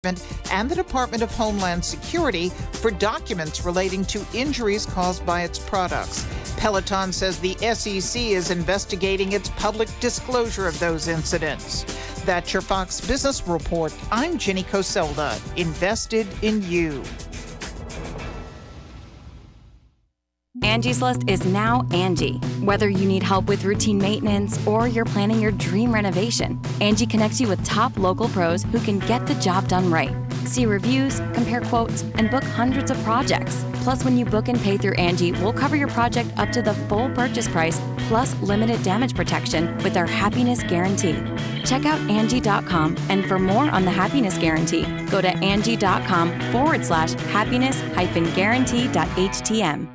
and the Department of Homeland Security for documents relating to injuries caused by its products. Peloton says the SEC is investigating its public disclosure of those incidents. That's your Fox Business Report. I'm Jenny Coselda, invested in you. Angie's List is now Angie. Whether you need help with routine maintenance or you're planning your dream renovation, Angie connects you with top local pros who can get the job done right. See reviews, compare quotes, and book hundreds of projects. Plus, when you book and pay through Angie, we'll cover your project up to the full purchase price, plus limited damage protection with our Happiness Guarantee. Check out Angie.com, and for more on the Happiness Guarantee, go to Angie.com/happiness-guarantee.htm.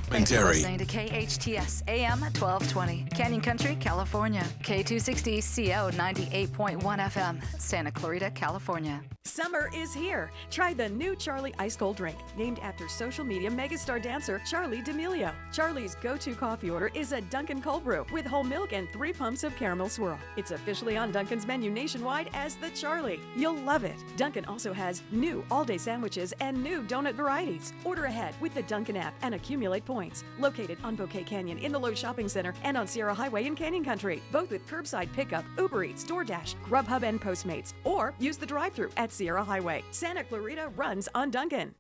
Thanks for listening to KHTS AM 1220, Canyon Country, California. K260 CO 98.1 FM, Santa Clarita, California. Summer is here. Try the new Charlie Ice Cold Drink, named after social media megastar dancer Charlie D'Amelio. Charlie's go-to coffee order is a Dunkin' Cold Brew with whole milk and 3 pumps of caramel swirl. It's officially on Dunkin's menu nationwide as the Charlie. You'll love it. Dunkin' also has new all-day sandwiches and new donut varieties. Order ahead with the Dunkin' app and accumulate points. Located on Bouquet Canyon in the Lowe's Shopping Center and on Sierra Highway in Canyon Country, both with curbside pickup, Uber Eats, DoorDash, Grubhub, and Postmates. Or use the drive-thru at Sierra Highway. Santa Clarita runs on Dunkin'.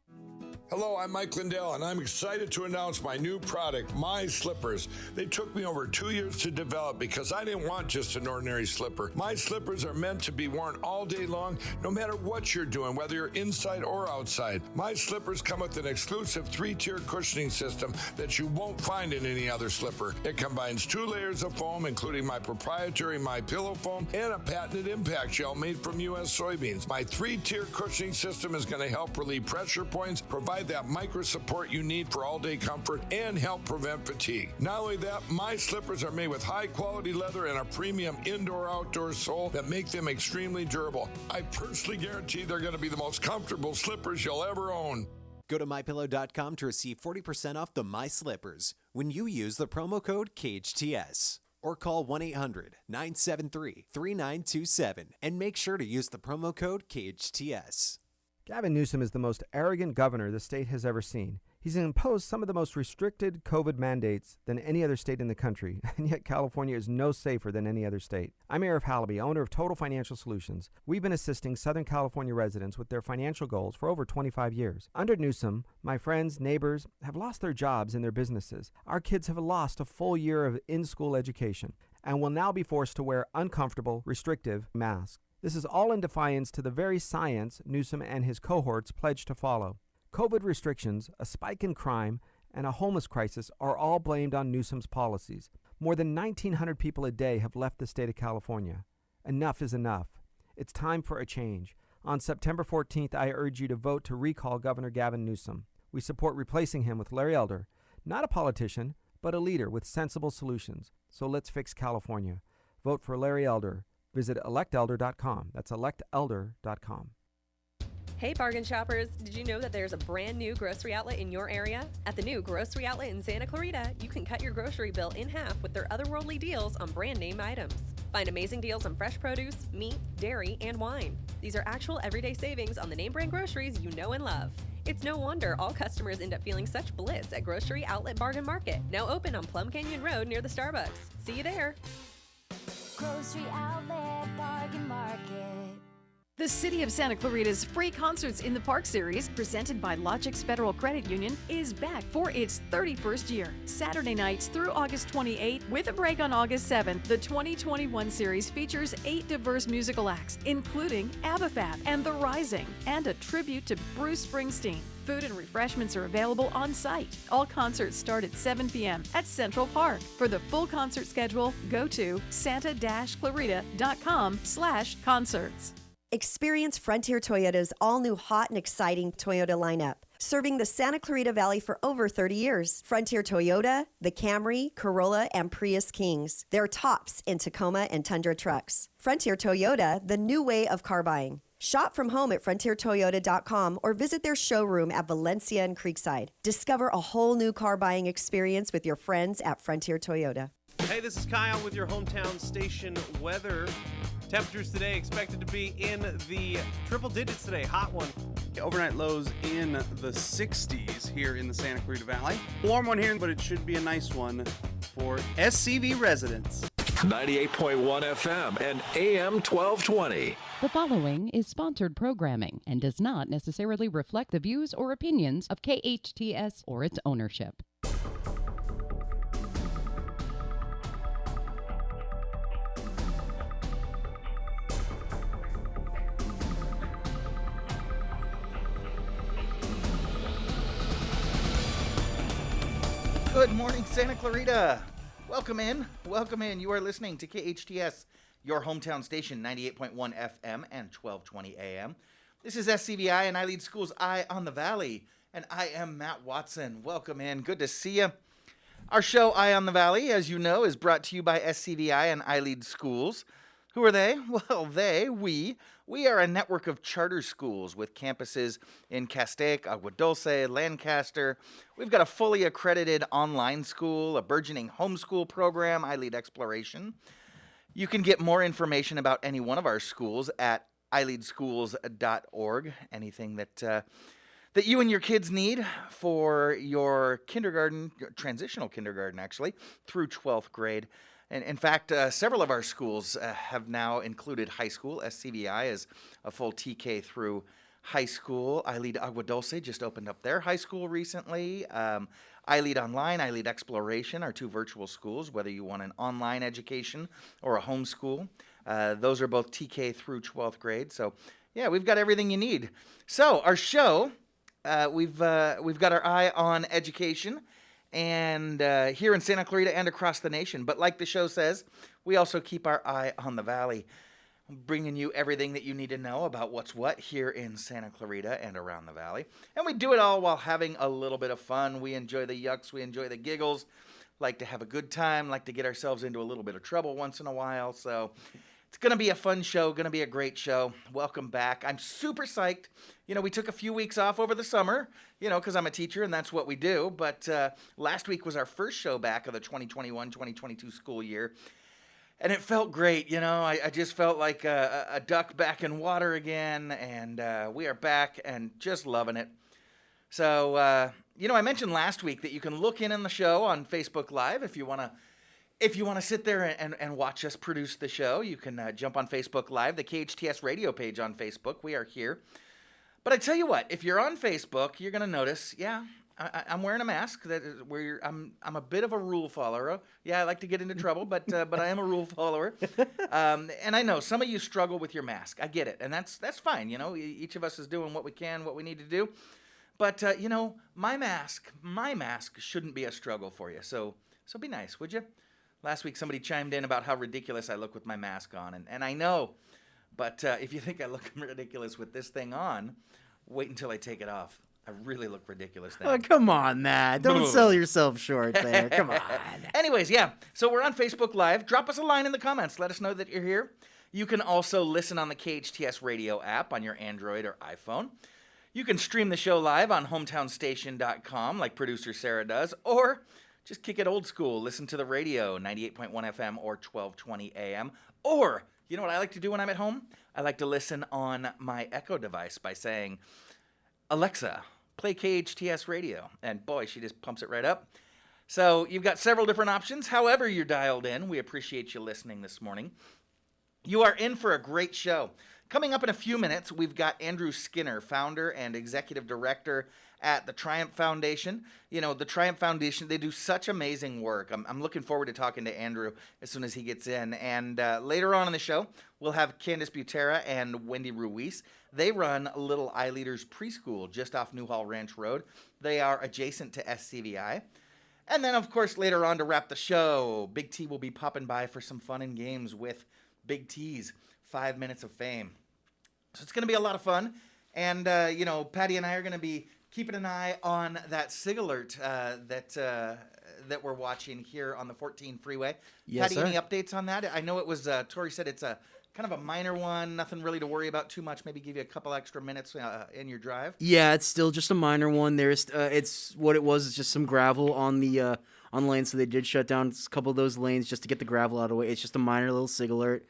Hello, I'm Mike Lindell, and I'm excited to announce my new product, My Slippers. They took me over 2 years to develop because I didn't want just an ordinary slipper. My slippers are meant to be worn all day long, no matter what you're doing, whether you're inside or outside. My slippers come with an exclusive 3-tier cushioning system that you won't find in any other slipper. It combines 2 layers of foam, including my proprietary My Pillow foam and a patented impact gel made from U.S. soybeans. My 3-tier cushioning system is going to help relieve pressure points, provide that micro support you need for all-day comfort, and help prevent fatigue. Not only that, my slippers are made with high-quality leather and a premium indoor-outdoor sole that make them extremely durable. I personally guarantee they're going to be the most comfortable slippers you'll ever own. Go to MyPillow.com to receive 40% off the My Slippers when you use the promo code KHTS. Or call 1-800-973-3927 and make sure to use the promo code KHTS. Gavin Newsom is the most arrogant governor the state has ever seen. He's imposed some of the most restricted COVID mandates than any other state in the country, and yet California is no safer than any other state. I'm Arif Halaby, owner of Total Financial Solutions. We've been assisting Southern California residents with their financial goals for over 25 years. Under Newsom, my friends, neighbors have lost their jobs and their businesses. Our kids have lost a full year of in-school education and will now be forced to wear uncomfortable, restrictive masks. This is all in defiance to the very science Newsom and his cohorts pledged to follow. COVID restrictions, a spike in crime, and a homeless crisis are all blamed on Newsom's policies. More than 1,900 people a day have left the state of California. Enough is enough. It's time for a change. On September 14th, I urge you to vote to recall Governor Gavin Newsom. We support replacing him with Larry Elder, not a politician, but a leader with sensible solutions. So let's fix California. Vote for Larry Elder. Visit electelder.com. That's electelder.com. Hey bargain shoppers, did you know that there's a brand new grocery outlet in your area? At the new grocery outlet in Santa Clarita, you can cut your grocery bill in half with their otherworldly deals on brand name items. Find amazing deals on fresh produce, meat, dairy, and wine. These are actual everyday savings on the name brand groceries you know and love. It's no wonder all customers end up feeling such bliss at Grocery Outlet Bargain Market, now open on Plum Canyon Road near the Starbucks. See you there. Grocery Outlet Bargain Market. The City of Santa Clarita's Free Concerts in the Park series, presented by Logix Federal Credit Union, is back for its 31st year. Saturday nights through August 28th, with a break on August 7th, the 2021 series features 8 diverse musical acts, including ABBA and The Rising, and a tribute to Bruce Springsteen. Food and refreshments are available on site. All concerts start at 7 p.m. at Central Park. For the full concert schedule, go to santa-clarita.com/concerts. Experience Frontier Toyota's all-new hot and exciting Toyota lineup. Serving the Santa Clarita Valley for over 30 years. Frontier Toyota, the Camry, Corolla, and Prius Kings. They're tops in Tacoma and Tundra trucks. Frontier Toyota, the new way of car buying. Shop from home at frontiertoyota.com or visit their showroom at Valencia and Creekside. Discover a whole new car buying experience with your friends at Frontier Toyota. Hey, this is Kyle with your hometown station weather. Temperatures today expected to be in the triple digits today. Hot one. Overnight lows in the 60s here in the Santa Clarita Valley. Warm one here, but it should be a nice one for SCVi residents. 98.1 FM and AM 1220. The following is sponsored programming and does not necessarily reflect the views or opinions of KHTS or its ownership. Good morning, Santa Clarita. Welcome in. Welcome in. You are listening to KHTS, your hometown station, 98.1 FM and 1220 AM. This is SCVi and iLEAD Schools Eye on the Valley, and I am Matt Watson. Welcome in. Good to see you. Our show, Eye on the Valley, as you know, is brought to you by SCVi and iLEAD Schools. Who are they? Well, we are a network of charter schools with campuses in Castaic, Agua Dulce, Lancaster. We've got a fully accredited online school, a burgeoning homeschool program, iLEAD Exploration. You can get more information about any one of our schools at iLeadschools.org. Anything that you and your kids need for your kindergarten, transitional kindergarten actually, through 12th grade. And in fact, several of our schools have now included high school. SCVi is a full TK through high school. iLEAD Agua Dulce just opened up their high school recently. iLEAD Online, iLEAD Exploration are two virtual schools, whether you want an online education or a homeschool. Those are both TK through 12th grade. So, yeah, we've got everything you need. So, our show, we've got our eye on education. And here in Santa Clarita and across the nation. But like the show says, we also keep our eye on the valley, bringing you everything that you need to know about what's what here in Santa Clarita and around the valley. And we do it all while having a little bit of fun. We enjoy the yucks, we enjoy the giggles, like to have a good time, like to get ourselves into a little bit of trouble once in a while. So it's going to be a fun show, going to be a great show. Welcome back. I'm super psyched. You know, we took a few weeks off over the summer, you know, because I'm a teacher and that's what we do. But last week was our first show back of the 2021-2022 school year. And it felt great, you know. I just felt like a duck back in water again. And we are back and just loving it. So, you know, I mentioned last week that you can look in on the show on Facebook Live if you want to sit there and watch us produce the show. You can jump on Facebook Live, the KHTS radio page on Facebook. We are here. But I tell you what, if you're on Facebook, you're going to notice, I'm wearing a mask. I'm a bit of a rule follower. Yeah, I like to get into trouble, but I am a rule follower. And I know some of you struggle with your mask. I get it, and that's fine. You know, each of us is doing what we can, what we need to do. But you know, my mask shouldn't be a struggle for you. So be nice, would you? Last week, somebody chimed in about how ridiculous I look with my mask on, and I know, but if you think I look ridiculous with this thing on, wait until I take it off. I really look ridiculous then. Oh, come on, Matt. Don't sell yourself short there. Come on. Anyways, yeah, so we're on Facebook Live. Drop us a line in the comments. Let us know that you're here. You can also listen on the KHTS radio app on your Android or iPhone. You can stream the show live on hometownstation.com like producer Sarah does, or just kick it old school. Listen to the radio, 98.1 FM or 1220 AM. Or, you know what I like to do when I'm at home? I like to listen on my Echo device by saying, Alexa, play KHTS radio. And boy, she just pumps it right up. So you've got several different options. However you're dialed in, we appreciate you listening this morning. You are in for a great show. Coming up in a few minutes, we've got Andrew Skinner, founder and executive director at the Triumph Foundation. You know, the Triumph Foundation, they do such amazing work. I'm looking forward to talking to Andrew as soon as he gets in. And later on in the show, we'll have Candace Butera and Wendy Ruiz. They run Little iLEADers Preschool just off Newhall Ranch Road. They are adjacent to SCVi. And then, of course, later on to wrap the show, Big T will be popping by for some fun and games with Big T's 5 Minutes of Fame. So it's going to be a lot of fun. And, you know, Patty and I are going to be keeping an eye on that SIG alert that we're watching here on the 14 freeway. Yes, Patty, sir. any updates on that? I know it was, Tori said it's a kind of a minor one, nothing really to worry about too much, maybe give you a couple extra minutes in your drive. Yeah, it's still just a minor one. There's, it's what it was, is just some gravel on the on lanes, so they did shut down a couple of those lanes just to get the gravel out of the way. It's just a minor little SIG alert.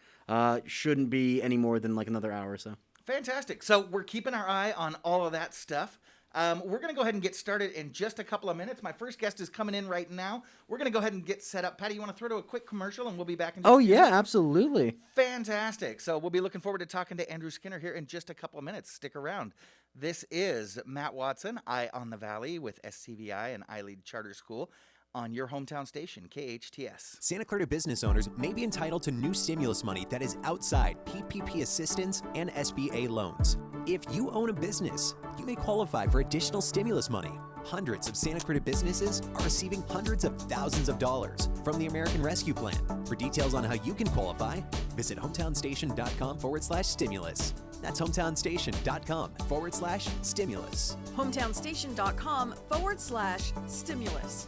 Shouldn't be any more than like another hour or so. Fantastic. So we're keeping our eye on all of that stuff. We're going to go ahead and get started in just a couple of minutes. My first guest is coming in right now. We're going to go ahead and get set up. Patty, you want to throw to a quick commercial and we'll be back in just Oh, a few yeah, minutes? absolutely. Fantastic. So we'll be looking forward to talking to Andrew Skinner here in just a couple of minutes. Stick around. This is Matt Watson, Eye on the Valley with SCVi and iLEAD Charter School on your hometown station, KHTS. Santa Clarita business owners may be entitled to new stimulus money that is outside PPP assistance and SBA loans. If you own a business, you may qualify for additional stimulus money. Hundreds of Santa Clarita businesses are receiving hundreds of thousands of dollars from the American Rescue Plan. For details on how you can qualify, visit hometownstation.com/stimulus. That's hometownstation.com/stimulus. hometownstation.com/stimulus.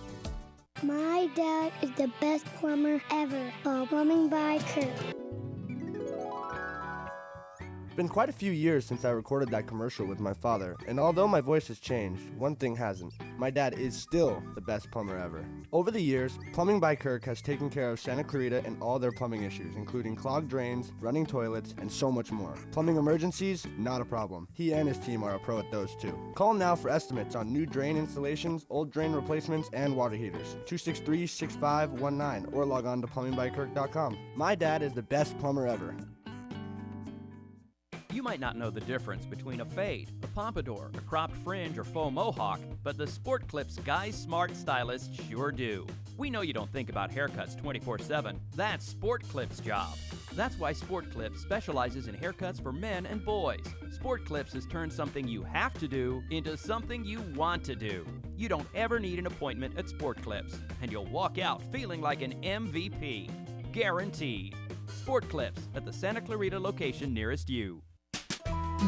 My dad is the best plumber ever. Plumbing by Kurt. It's been quite a few years since I recorded that commercial with my father, and although my voice has changed, one thing hasn't. My dad is still the best plumber ever. Over the years, Plumbing by Kirk has taken care of Santa Clarita and all their plumbing issues, including clogged drains, running toilets, and so much more. Plumbing emergencies? Not a problem. He and his team are a pro at those too. Call now for estimates on new drain installations, old drain replacements, and water heaters. 263-6519 or log on to plumbingbykirk.com. My dad is the best plumber ever. You might not know the difference between a fade, a pompadour, a cropped fringe, or faux mohawk, but the Sport Clips Guys Smart Stylists sure do. We know you don't think about haircuts 24/7. That's Sport Clips' job. That's why Sport Clips specializes in haircuts for men and boys. Sport Clips has turned something you have to do into something you want to do. You don't ever need an appointment at Sport Clips, and you'll walk out feeling like an MVP. Guaranteed. Sport Clips at the Santa Clarita location nearest you.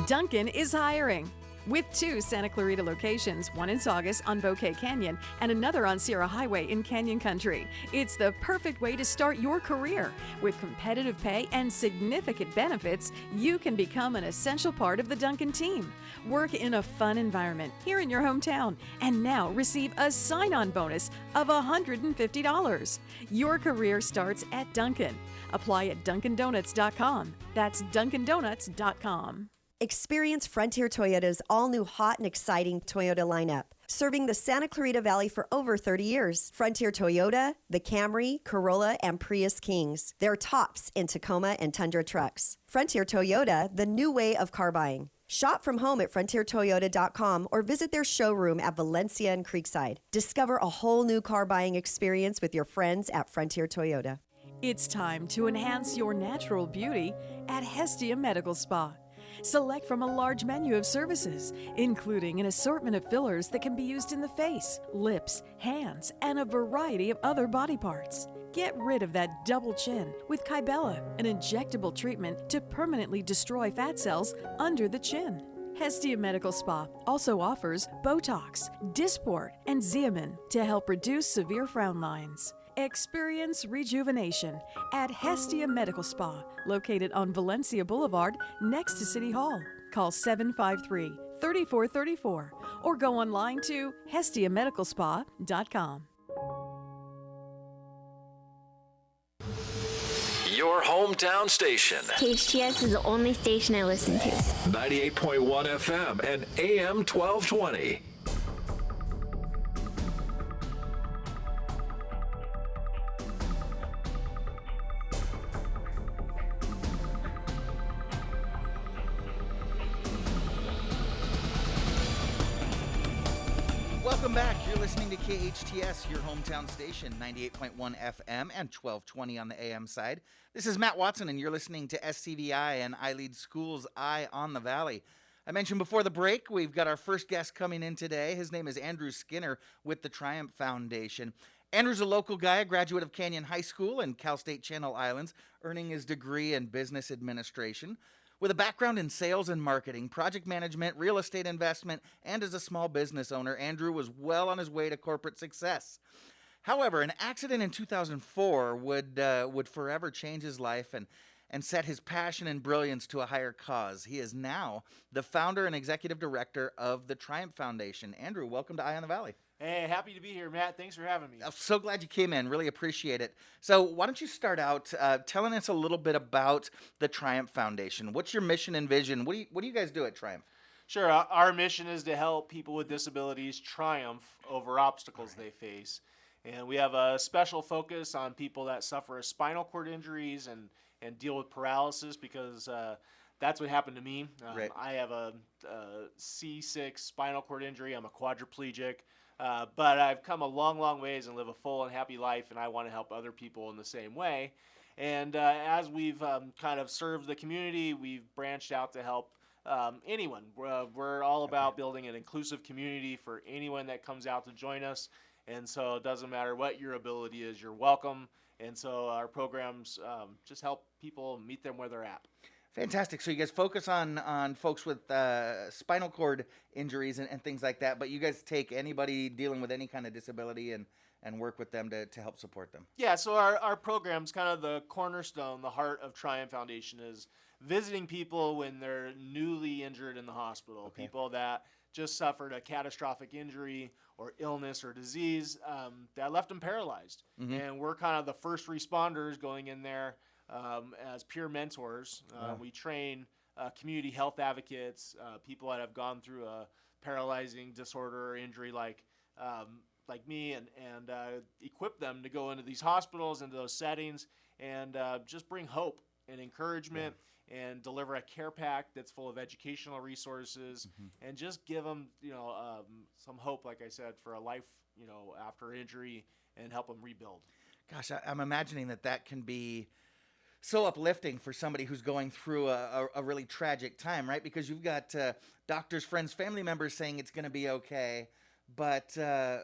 Dunkin' is hiring. With 2 Santa Clarita locations, one in Saugus on Bouquet Canyon and another on Sierra Highway in Canyon Country. It's the perfect way to start your career. With competitive pay and significant benefits, you can become an essential part of the Dunkin' team. Work in a fun environment here in your hometown and now receive a sign-on bonus of $150. Your career starts at Dunkin'. Apply at DunkinDonuts.com. That's DunkinDonuts.com. Experience Frontier Toyota's all-new hot and exciting Toyota lineup. Serving the Santa Clarita Valley for over 30 years. Frontier Toyota, the Camry, Corolla, and Prius Kings. They're tops in Tacoma and Tundra trucks. Frontier Toyota, the new way of car buying. Shop from home at frontiertoyota.com or visit their showroom at Valencia and Creekside. Discover a whole new car buying experience with your friends at Frontier Toyota. It's time to enhance your natural beauty at Hestia Medical Spa. Select from a large menu of services, including an assortment of fillers that can be used in the face, lips, hands, and a variety of other body parts. Get rid of that double chin with Kybella, an injectable treatment to permanently destroy fat cells under the chin. Hestia Medical Spa also offers Botox, Dysport, and Xeomin to help reduce severe frown lines. Experience rejuvenation at Hestia Medical Spa, located on Valencia Boulevard next to City Hall. Call 753-3434 or go online to hestiamedicalspa.com. Your hometown station. KHTS is the only station I listen to. 98.1 FM and AM 1220. Welcome back. You're listening to KHTS, your hometown station, 98.1 FM and 1220 on the AM side. This is Matt Watson, and you're listening to SCVi and iLEAD Schools' Eye on the Valley. I mentioned before the break, we've got our first guest coming in today. His name is Andrew Skinner with the Triumph Foundation. Andrew's a local guy, a graduate of Canyon High School and Cal State Channel Islands, earning his degree in business administration. With a background in sales and marketing, project management, real estate investment, and as a small business owner, Andrew was well on his way to corporate success. However, an accident in 2004 would forever change his life and set his passion and brilliance to a higher cause. He is now the founder and executive director of the Triumph Foundation. Andrew, welcome to Eye on the Valley. Hey, happy to be here, Matt. Thanks for having me. I'm so glad you came in. Really appreciate it. So why don't you start out telling us a little bit about the Triumph Foundation? What's your mission and vision? What do you guys do at Triumph? Sure. Our mission is to help people with disabilities triumph over obstacles they face. And we have a special focus on people that suffer spinal cord injuries and deal with paralysis because that's what happened to me. Right. I have a C6 spinal cord injury. I'm a quadriplegic. But I've come a long, long ways and live a full and happy life, and I want to help other people in the same way. And as we've kind of served the community, we've branched out to help anyone. We're all about building an inclusive community for anyone that comes out to join us. And so it doesn't matter what your ability is, you're welcome. And so our programs just help people meet them where they're at. Fantastic. So you guys focus on folks with spinal cord injuries and things like that, but you guys take anybody dealing with any kind of disability and work with them to help support them. Yeah, so our program's kind of the cornerstone, the heart of Triumph Foundation is visiting people when they're newly injured in the hospital, people that just suffered a catastrophic injury or illness or disease that left them paralyzed. Mm-hmm. And we're kind of the first responders going in there as peer mentors. Wow. We train community health advocates, people that have gone through a paralyzing disorder or injury like me, and equip them to go into these hospitals, into those settings, and just bring hope and encouragement and deliver a care pack that's full of educational resources and just give them, some hope, like I said, for a life, after injury and help them rebuild. Gosh, I'm imagining that can be so uplifting for somebody who's going through a really tragic time, right? Because you've got doctors, friends, family members saying it's going to be okay, but they're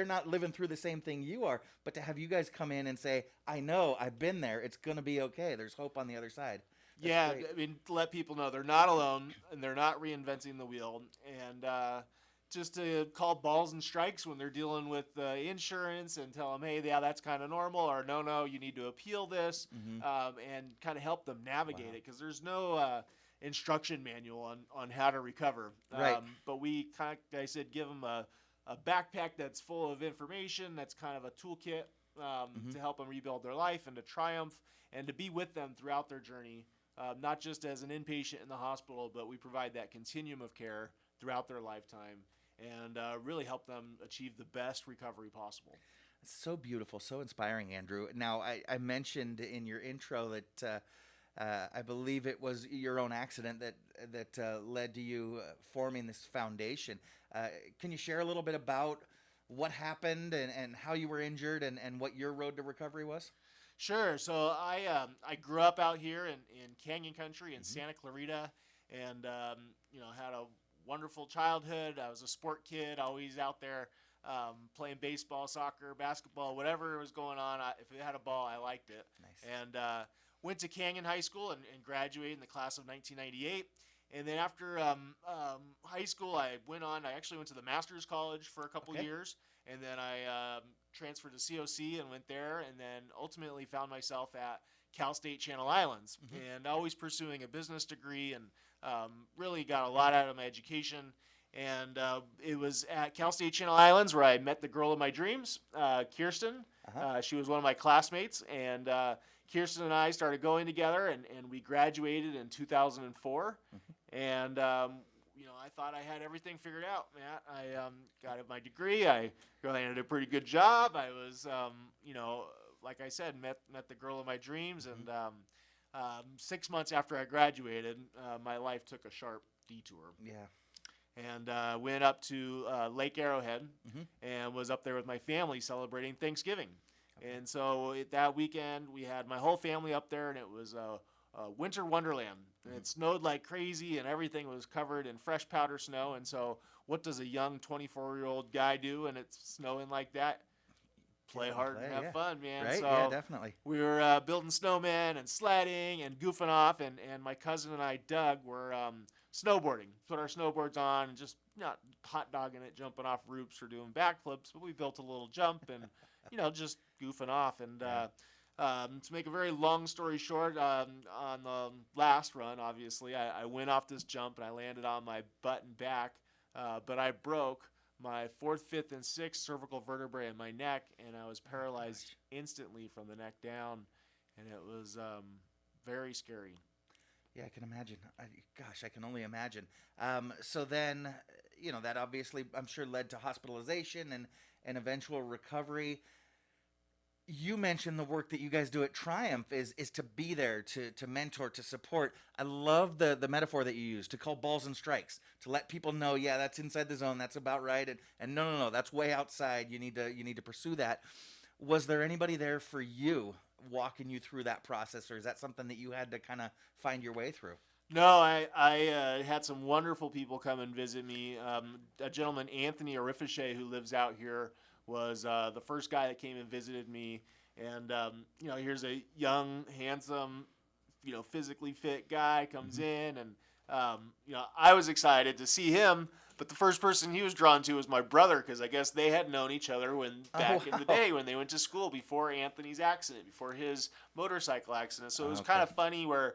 not living through the same thing you are. But to have you guys come in and say, "I know, I've been there. It's going to be okay. There's hope on the other side." That's great. I mean, to let people know they're not alone and they're not reinventing the wheel, and just to call balls and strikes when they're dealing with insurance and tell them, hey, yeah, that's kind of normal, or no, you need to appeal this, and kind of help them navigate it, because there's no instruction manual on how to recover. Right. But we kind of, like I said, give them a backpack that's full of information, that's kind of a toolkit to help them rebuild their life and to triumph and to be with them throughout their journey, not just as an inpatient in the hospital, but we provide that continuum of care throughout their lifetime and really help them achieve the best recovery possible. It's so beautiful, so inspiring, Andrew. Now, I mentioned in your intro that I believe it was your own accident that led to you forming this foundation. Can you share a little bit about what happened and how you were injured and what your road to recovery was? Sure. So I grew up out here in Canyon Country in Santa Clarita, and had a wonderful childhood. I was a sport kid, always out there playing baseball, soccer, basketball, whatever was going on. If it had a ball, I liked it. Nice. And went to Canyon High School and graduated in the class of 1998. And then after high school, I actually went to the Master's College for a couple years. And then I transferred to COC and went there, and then ultimately found myself at Cal State Channel Islands, and always pursuing a business degree, and really got a lot out of my education. And it was at Cal State Channel Islands where I met the girl of my dreams, Kirsten. She was one of my classmates, and Kirsten and I started going together, and we graduated in 2004. And I thought I had everything figured out, Matt. I got my degree. I landed a pretty good job. I was, like I said, met the girl of my dreams. And 6 months after I graduated, my life took a sharp detour. Yeah. And went up to Lake Arrowhead and was up there with my family celebrating Thanksgiving. And so that weekend, we had my whole family up there, and it was a winter wonderland. And it snowed like crazy, and everything was covered in fresh powder snow. And so what does a young 24-year-old guy do when it's snowing like that? Play hard and have fun, man. Right? So yeah, definitely. We were building snowmen and sledding and goofing off, and my cousin and I, Doug, were snowboarding. Put our snowboards on and just not hot dogging it, jumping off roofs or doing backflips, but we built a little jump and, just goofing off. And to make a very long story short, on the last run, obviously, I went off this jump and I landed on my butt and back, but I broke my 4th, 5th, and 6th cervical vertebrae in my neck, and I was paralyzed instantly from the neck down, and it was very scary. Yeah, I can imagine. I can only imagine. So then, that obviously, I'm sure, led to hospitalization and eventual recovery. You mentioned the work that you guys do at Triumph is to be there, to mentor, to support. I love the metaphor that you use, to call balls and strikes, to let people know, yeah, that's inside the zone, that's about right, and no, that's way outside. You need to pursue that. Was there anybody there for you walking you through that process, or is that something that you had to kind of find your way through? No, I had some wonderful people come and visit me. A gentleman, Anthony Orifichet, who lives out here, was the first guy that came and visited me. And, here's a young, handsome, physically fit guy comes in. And, I was excited to see him. But the first person he was drawn to was my brother, because I guess they had known each other back in the day when they went to school before Anthony's accident, before his motorcycle accident. So it was kind of funny where,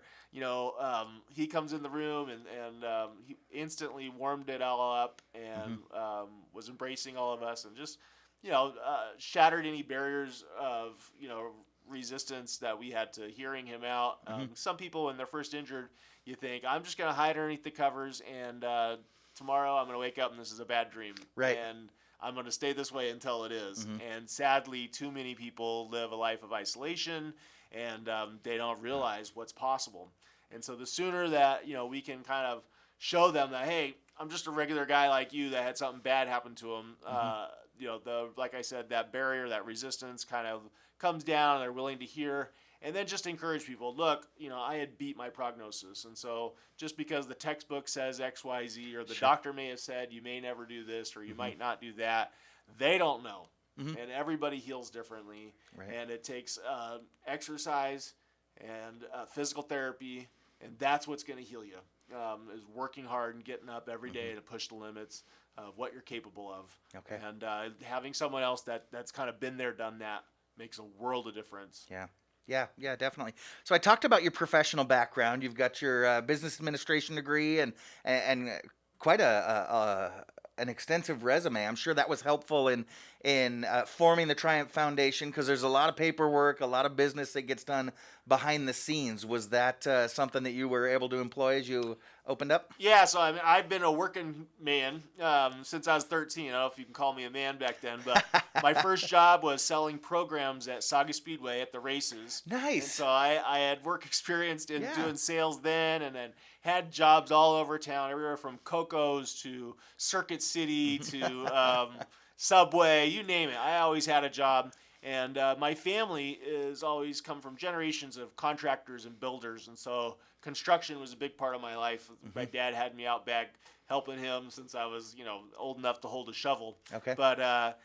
he comes in the room and he instantly warmed it all up and was embracing all of us and just, shattered any barriers of, resistance that we had to hearing him out. Some people, when they're first injured, you think, I'm just going to hide underneath the covers and tomorrow I'm going to wake up and this is a bad dream. Right. And I'm going to stay this way until it is. And sadly, too many people live a life of isolation and they don't realize what's possible. And so the sooner that, we can kind of show them that, hey, I'm just a regular guy like you that had something bad happen to him, like I said, that barrier, that resistance kind of comes down and they're willing to hear. And then just encourage people, look, I had beat my prognosis. And so just because the textbook says X, Y, Z, or the doctor may have said you may never do this or you might not do that, they don't know. And everybody heals differently. Right. And it takes exercise and physical therapy, and that's what's going to heal you, is working hard and getting up every day to push the limits of what you're capable of. Okay. And having someone else that's kind of been there, done that, makes a world of difference. Yeah, definitely. So I talked about your professional background. You've got your business administration degree and quite an extensive resume. I'm sure that was helpful in forming the Triumph Foundation, because there's a lot of paperwork, a lot of business that gets done behind the scenes. Was that something that you were able to employ as you opened up? Yeah, so I've been a working man since I was 13. I don't know if you can call me a man back then, but my first job was selling programs at Saga Speedway at the races. Nice. And so I had work experience in doing sales then, and then had jobs all over town, everywhere from Coco's to Circuit City to Subway, you name it. I always had a job. And my family has always come from generations of contractors and builders, and so construction was a big part of my life. My dad had me out back helping him since I was, old enough to hold a shovel. Okay. But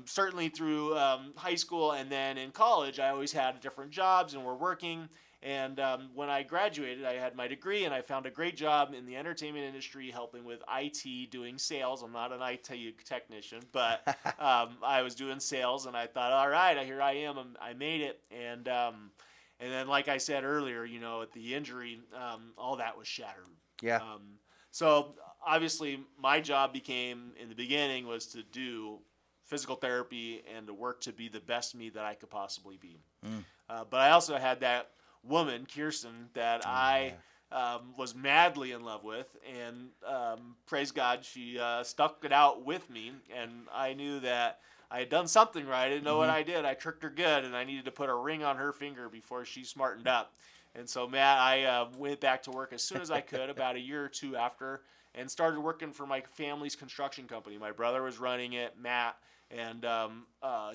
certainly through high school and then in college, I always had different jobs and were working. And when I graduated, I had my degree, and I found a great job in the entertainment industry helping with IT, doing sales. I'm not an IT technician, but I was doing sales, and I thought, all right, here I am. I made it. And then, like I said earlier, at the injury, all that was shattered. Yeah. So obviously, my job became, in the beginning, was to do physical therapy and to work to be the best me that I could possibly be. But I also had that woman, Kirsten, that I was madly in love with, and praise God, she stuck it out with me, and I knew that I had done something right. I didn't know what I did. I tricked her good, and I needed to put a ring on her finger before she smartened up. And so, Matt, I went back to work as soon as I could, about a year or two after, and started working for my family's construction company. My brother was running it, Matt, and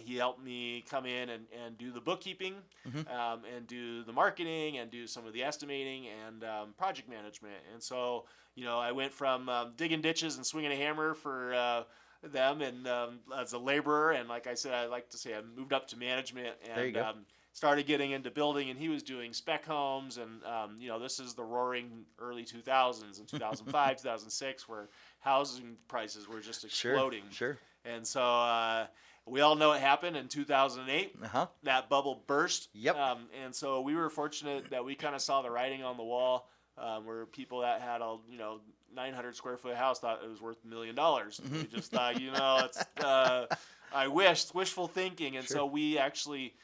he helped me come in and do the bookkeeping and do the marketing and do some of the estimating and project management. And so, I went from digging ditches and swinging a hammer for them and as a laborer. And like I said, I like to say I moved up to management and started getting into building. And he was doing spec homes. And, this is the roaring early 2000s in 2005, 2006, where housing prices were just exploding. Sure. And so we all know it happened in 2008. That bubble burst. Yep. And so we were fortunate that we kind of saw the writing on the wall where people that had a 900 square foot house thought it was worth $1 million. They just thought, it's I wishful thinking, and so we actually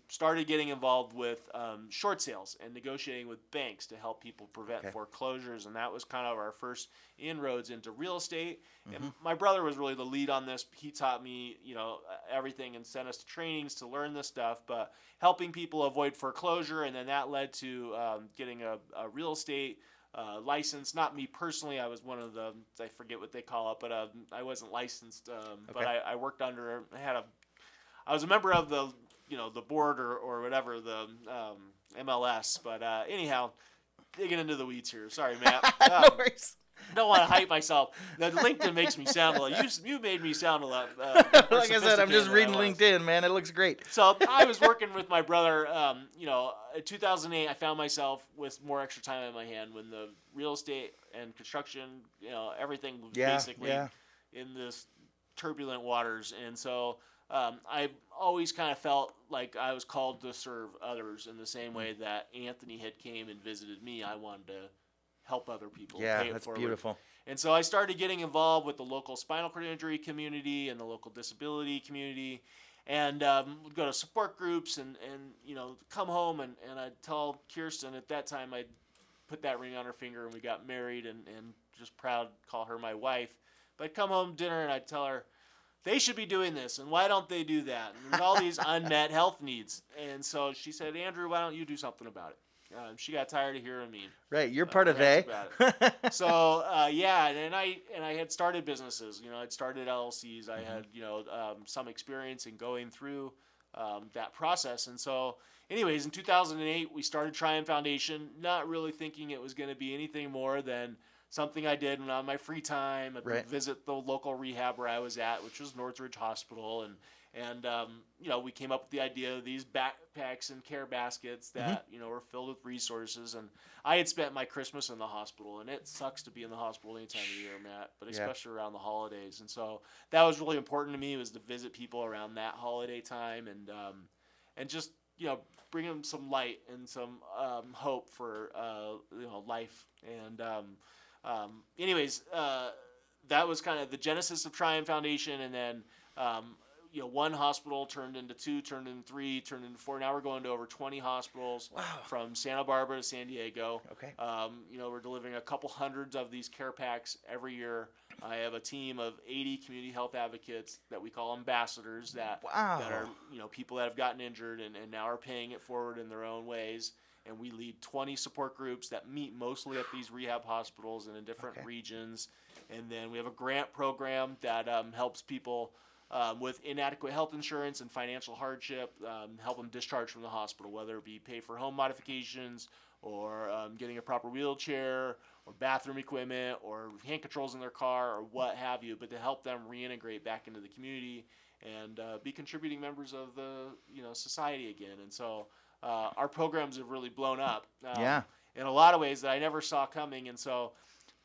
started getting involved with short sales and negotiating with banks to help people prevent foreclosures, and that was kind of our first inroads into real estate. And my brother was really the lead on this. He taught me, everything and sent us to trainings to learn this stuff, but helping people avoid foreclosure, and then that led to getting a real estate license. Not me personally, I was one of the, I forget what they call it, but I wasn't licensed, but I worked under, I was a member of the the board or whatever, the MLS. But anyhow, digging into the weeds here. Sorry, Matt. No worries. Don't want to hype myself. The LinkedIn makes me sound a lot. You made me sound a lot. Like I said, I'm just reading LinkedIn, man. It looks great. So I was working with my brother. In 2008, I found myself with more extra time on my hand when the real estate and construction, everything was basically in this turbulent waters, and so. I always kind of felt like I was called to serve others in the same way that Anthony had came and visited me. I wanted to help other people. Yeah, pay it that's forward. beautiful. And so I started getting involved with the local spinal cord injury community and the local disability community, and would go to support groups and come home and I'd tell Kirsten at that time I'd put that ring on her finger and we got married and just proud to call her my wife. But I'd come home to dinner and I'd tell her, they should be doing this, and why don't they do that? And there's all these unmet health needs. And so she said, Andrew, why don't you do something about it? She got tired of hearing me. Right, you're part of they. So and I had started businesses. I'd started LLCs. I had some experience in going through that process. And so, anyways, in 2008, we started Triumphant Foundation, not really thinking it was going to be anything more than something I did when on my free time. I'd visit the local rehab where I was at, which was Northridge Hospital, and we came up with the idea of these backpacks and care baskets that were filled with resources. And I had spent my Christmas in the hospital, and it sucks to be in the hospital any time of year, Matt, but especially around the holidays. And so that was really important to me, was to visit people around that holiday time and just bring them some light and some hope for life. And that was kind of the genesis of Triumphant Foundation, and then one hospital turned into 2, turned into 3, turned into 4. Now we're going to over 20 hospitals from Santa Barbara to San Diego. Okay. We're delivering a couple hundreds of these care packs every year. I have a team of 80 community health advocates that we call ambassadors that are people that have gotten injured and now are paying it forward in their own ways. And we lead 20 support groups that meet mostly at these rehab hospitals and in different regions. And then we have a grant program that helps people with inadequate health insurance and financial hardship, help them discharge from the hospital, whether it be pay for home modifications or getting a proper wheelchair or bathroom equipment or hand controls in their car or what have you, but to help them reintegrate back into the community and be contributing members of the society again. And so our programs have really blown up in a lot of ways that I never saw coming. And so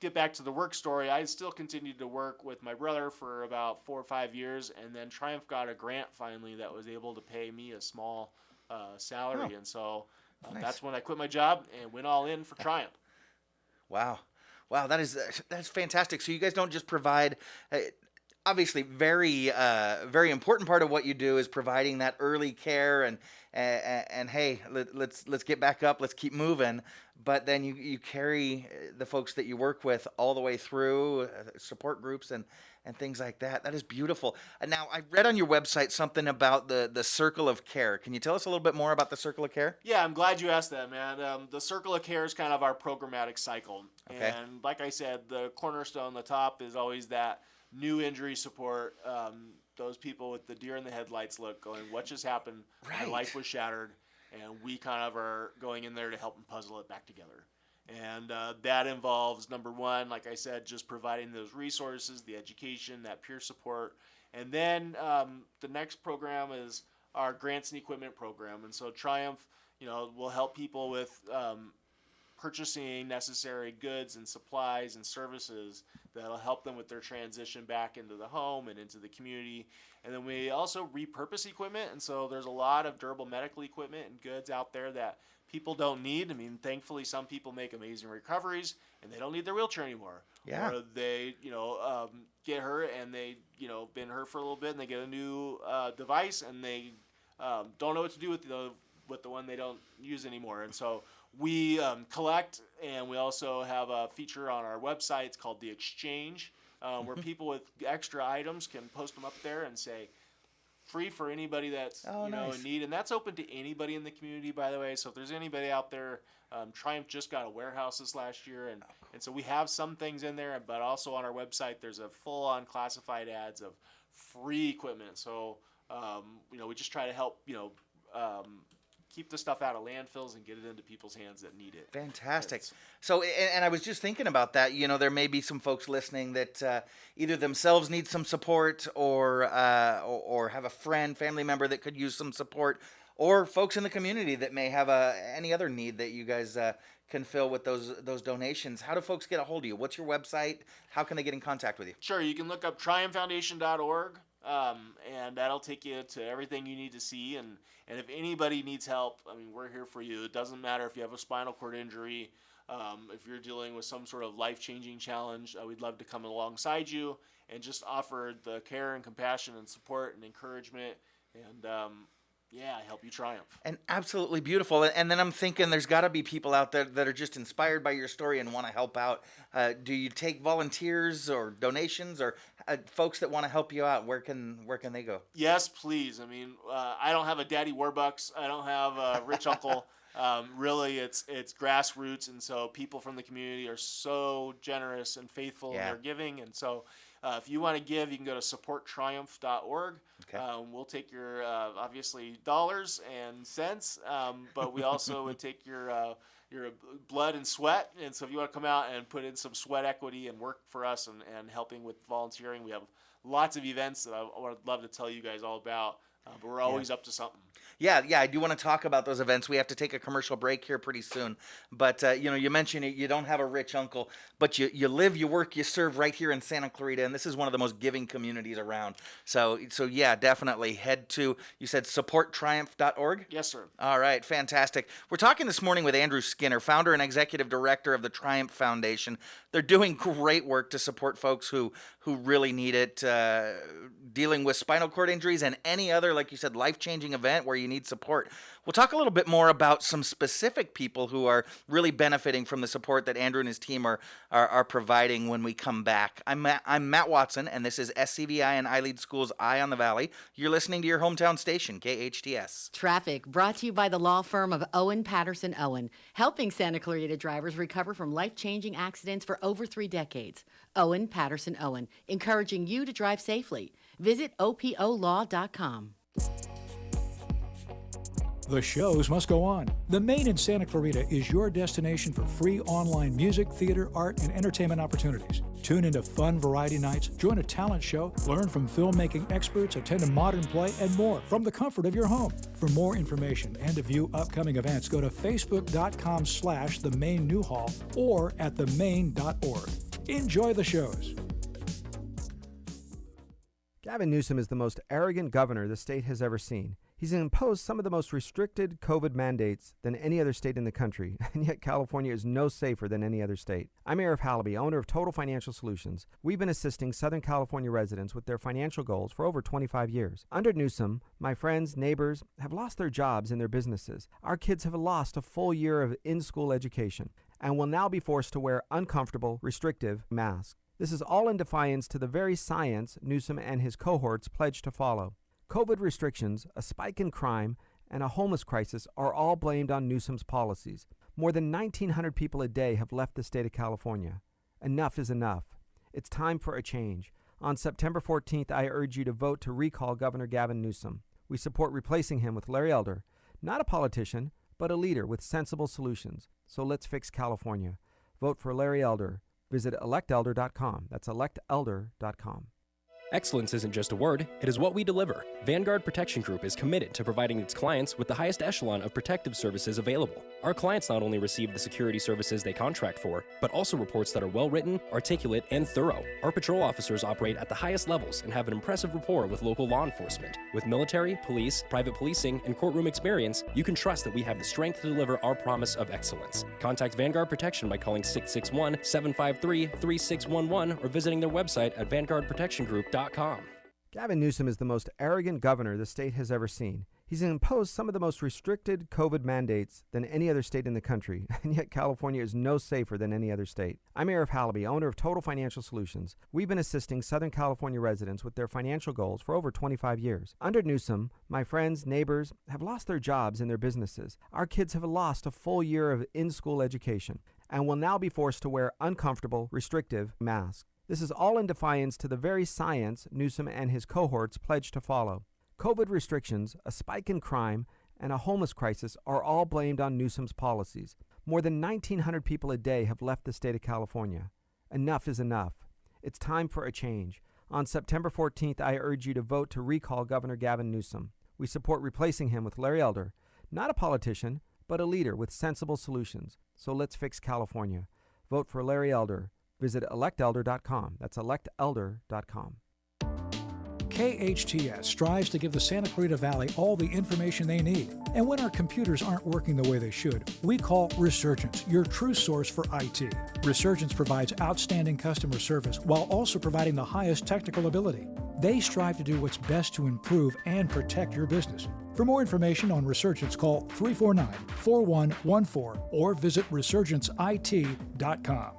get back to the work story, I still continued to work with my brother for about 4 or 5 years, and then Triumph got a grant finally that was able to pay me a small salary. And so that's when I quit my job and went all in for Triumph. Wow, that's fantastic. So you guys don't just provide obviously very important part of what you do is providing that early care and hey, let's get back up, let's keep moving. But then you carry the folks that you work with all the way through support groups and things like that. That is beautiful. And now I read on your website something about the Circle of Care. Can you tell us a little bit more about the Circle of Care? Yeah, I'm glad you asked that, man. The Circle of Care is kind of our programmatic cycle. Okay. And like I said, the cornerstone, the top is always that new injury support. Those people with the deer in the headlights look, going, what just happened? Right. My life was shattered, and we kind of are going in there to help them puzzle it back together. And that involves, number one, like I said, just providing those resources, the education, that peer support. And then the next program is our grants and equipment program. And so Triumph, will help people with purchasing necessary goods and supplies and services that'll help them with their transition back into the home and into the community. And then we also repurpose equipment, and so there's a lot of durable medical equipment and goods out there that people don't need. I mean, thankfully, some people make amazing recoveries and they don't need their wheelchair anymore. Yeah. Or they, get hurt and they, been hurt for a little bit and they get a new device and they don't know what to do with the one they don't use anymore. And so we collect, and we also have a feature on our website. It's called The Exchange, where people with extra items can post them up there and say, free for anybody that's nice. in need. And that's open to anybody in the community, by the way. So if there's anybody out there, Triumph just got a warehouse this last year, and so we have some things in there, but also on our website there's a full-on classified ads of free equipment. So we just try to help keep the stuff out of landfills and get it into people's hands that need it. Fantastic. So, and I was just thinking about that. There may be some folks listening that either themselves need some support or have a friend, family member that could use some support, or folks in the community that may have any other need that you guys can fill with those donations. How do folks get a hold of you? What's your website? How can they get in contact with you? Sure, you can look up triumphfoundation.org, and that'll take you to everything you need to see. And if anybody needs help, I mean, we're here for you. It doesn't matter if you have a spinal cord injury, if you're dealing with some sort of life-changing challenge, we'd love to come alongside you and just offer the care and compassion and support and encouragement and help you triumph. And absolutely beautiful. And then I'm thinking there's got to be people out there that are just inspired by your story and want to help out. Do you take volunteers or donations or folks that want to help you out? Where can they go? Yes, please. I mean, I don't have a daddy Warbucks. I don't have a rich uncle. Really, it's grassroots, and so people from the community are so generous and faithful in their giving. And so if you want to give, you can go to supporttriumph.org. Okay. We'll take your, obviously, dollars and cents, but we also would take your blood and sweat. And so if you want to come out and put in some sweat equity and work for us and helping with volunteering, we have lots of events that I would love to tell you guys all about, but we're always up to something. Yeah, I do want to talk about those events. We have to take a commercial break here pretty soon. But, you mentioned you don't have a rich uncle, but you live, you work, you serve right here in Santa Clarita, and this is one of the most giving communities around. So yeah, definitely head to, you said supporttriumph.org? Yes, sir. All right, fantastic. We're talking this morning with Andrew Skinner, founder and executive director of the Triumph Foundation. They're doing great work to support folks who really need it, dealing with spinal cord injuries and any other, like you said, life-changing event where you need support. We'll talk a little bit more about some specific people who are really benefiting from the support that Andrew and his team are providing when we come back. I'm Matt Watson, and this is SCVi and iLEAD School's Eye on the Valley. You're listening to your hometown station, KHTS. Traffic brought to you by the law firm of Owen Patterson Owen, helping Santa Clarita drivers recover from life-changing accidents for over 3 decades. Owen Patterson Owen, encouraging you to drive safely. Visit opolaw.com. The shows must go on. The Main in Santa Clarita is your destination for free online music, theater, art, and entertainment opportunities. Tune into fun variety nights, join a talent show, learn from filmmaking experts, attend a modern play, and more from the comfort of your home. For more information and to view upcoming events, go to facebook.com/themain-newhall or at themain.org. Enjoy the shows. Gavin Newsom is the most arrogant governor the state has ever seen. He's imposed some of the most restricted COVID mandates than any other state in the country, and yet California is no safer than any other state. I'm Arif Halaby, owner of Total Financial Solutions. We've been assisting Southern California residents with their financial goals for over 25 years. Under Newsom, my friends, neighbors have lost their jobs and their businesses. Our kids have lost a full year of in-school education and will now be forced to wear uncomfortable, restrictive masks. This is all in defiance to the very science Newsom and his cohorts pledged to follow. COVID restrictions, a spike in crime, and a homeless crisis are all blamed on Newsom's policies. More than 1,900 people a day have left the state of California. Enough is enough. It's time for a change. On September 14th, I urge you to vote to recall Governor Gavin Newsom. We support replacing him with Larry Elder, not a politician, but a leader with sensible solutions. So let's fix California. Vote for Larry Elder. Visit electelder.com. That's electelder.com. Excellence isn't just a word, it is what we deliver. Vanguard Protection Group is committed to providing its clients with the highest echelon of protective services available. Our clients not only receive the security services they contract for, but also reports that are well-written, articulate, and thorough. Our patrol officers operate at the highest levels and have an impressive rapport with local law enforcement. With military, police, private policing, and courtroom experience, you can trust that we have the strength to deliver our promise of excellence. Contact Vanguard Protection by calling 661-753-3611 or visiting their website at vanguardprotectiongroup.com. Gavin Newsom is the most arrogant governor the state has ever seen. He's imposed some of the most restricted COVID mandates than any other state in the country, and yet California is no safer than any other state. I'm Arif Halaby, owner of Total Financial Solutions. We've been assisting Southern California residents with their financial goals for over 25 years. Under Newsom, my friends, neighbors have lost their jobs and their businesses. Our kids have lost a full year of in-school education and will now be forced to wear uncomfortable, restrictive masks. This is all in defiance to the very science Newsom and his cohorts pledged to follow. COVID restrictions, a spike in crime, and a homeless crisis are all blamed on Newsom's policies. More than 1,900 people a day have left the state of California. Enough is enough. It's time for a change. On September 14th, I urge you to vote to recall Governor Gavin Newsom. We support replacing him with Larry Elder, not a politician, but a leader with sensible solutions. So let's fix California. Vote for Larry Elder. Visit electelder.com. That's electelder.com. KHTS strives to give the Santa Clarita Valley all the information they need. And when our computers aren't working the way they should, we call Resurgence your true source for IT. Resurgence provides outstanding customer service while also providing the highest technical ability. They strive to do what's best to improve and protect your business. For more information on Resurgence, call 349-4114 or visit resurgenceit.com.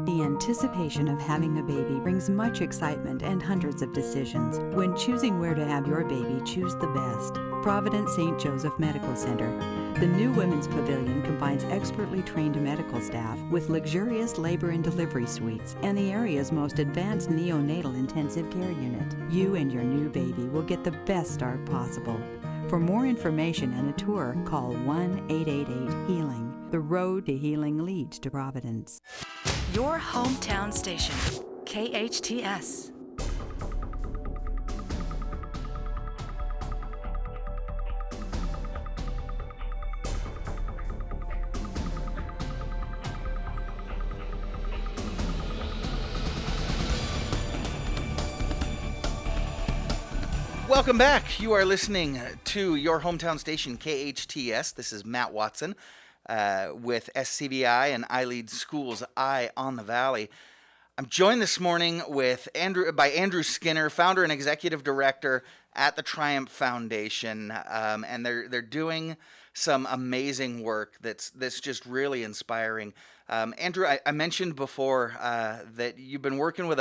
The anticipation of having a baby brings much excitement and hundreds of decisions. When choosing where to have your baby, choose the best. Providence St. Joseph Medical Center. The new Women's Pavilion combines expertly trained medical staff with luxurious labor and delivery suites and the area's most advanced neonatal intensive care unit. You and your new baby will get the best start possible. For more information and a tour, call 1-888-HEALING. The road to healing leads to Providence. Your hometown station, KHTS. Welcome back. You are listening to your hometown station, KHTS. This is Matt Watson with SCVi and iLEAD Schools Eye on the Valley. I'm joined this morning by Andrew Skinner, founder and executive director at the Triumph Foundation, and they're doing some amazing work that's just really inspiring. Andrew, I mentioned before that you've been working with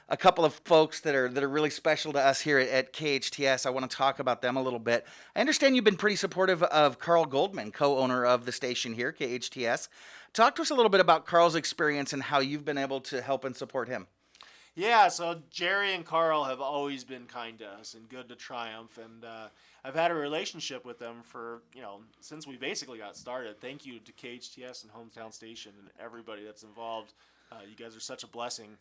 a couple of folks that are really special to us here at KHTS. I want to talk about them a little bit. I understand you've been pretty supportive of Carl Goldman, co-owner of the station here, KHTS. Talk to us a little bit about Carl's experience and how you've been able to help and support him. Yeah, so Jerry and Carl have always been kind to us and good to Triumph, and I've had a relationship with them for, since we basically got started. Thank you to KHTS and Hometown Station and everybody that's involved. You guys are such a blessing.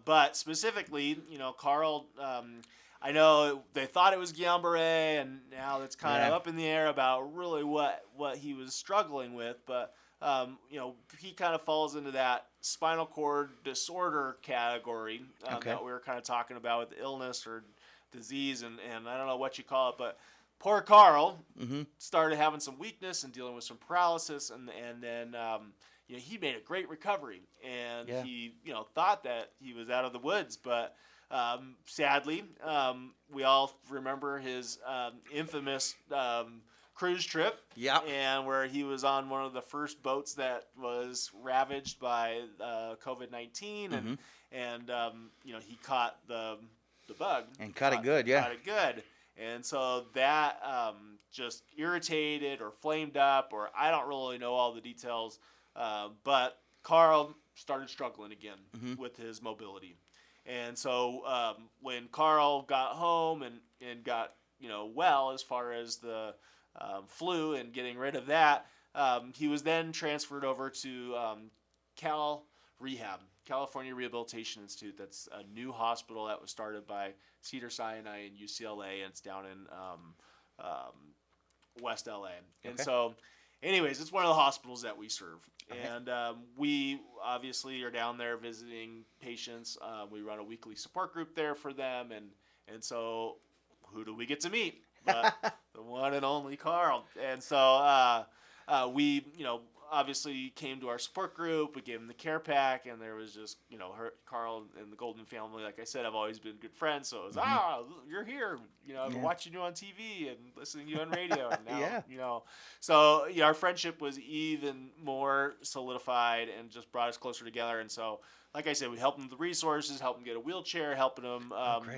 But specifically, Carl, I know they thought it was Guillain-Barré, and now it's kind of up in the air about really what he was struggling with. But, he kind of falls into that spinal cord disorder category that we were kind of talking about with illness or disease, and I don't know what you call it, but poor Carl started having some weakness and dealing with some paralysis, and then he made a great recovery, and he thought that he was out of the woods, but sadly, we all remember his infamous cruise trip, and where he was on one of the first boats that was ravaged by COVID-19, and he caught the bug and caught it good, and so that just irritated or flamed up, or I don't really know all the details. But Carl started struggling again with his mobility. And so when Carl got home and got, well as far as the flu and getting rid of that, he was then transferred over to California Rehabilitation Institute. That's a new hospital that was started by Cedar-Sinai and UCLA, and it's down in West LA. And Okay. so, anyways, it's one of the hospitals that we serve. And we obviously are down there visiting patients. We run a weekly support group there for them. And so, who do we get to meet? But the one and only Carl. And so we, obviously came to our support group. We gave him the care pack, and there was just, Carl and the Golden family, like I said, have always been good friends. So it was, you're here. I've been watching you on TV and listening to you on radio. And now, so our friendship was even more solidified and just brought us closer together. And so, like I said, we helped him with the resources, helped him get a wheelchair, helping him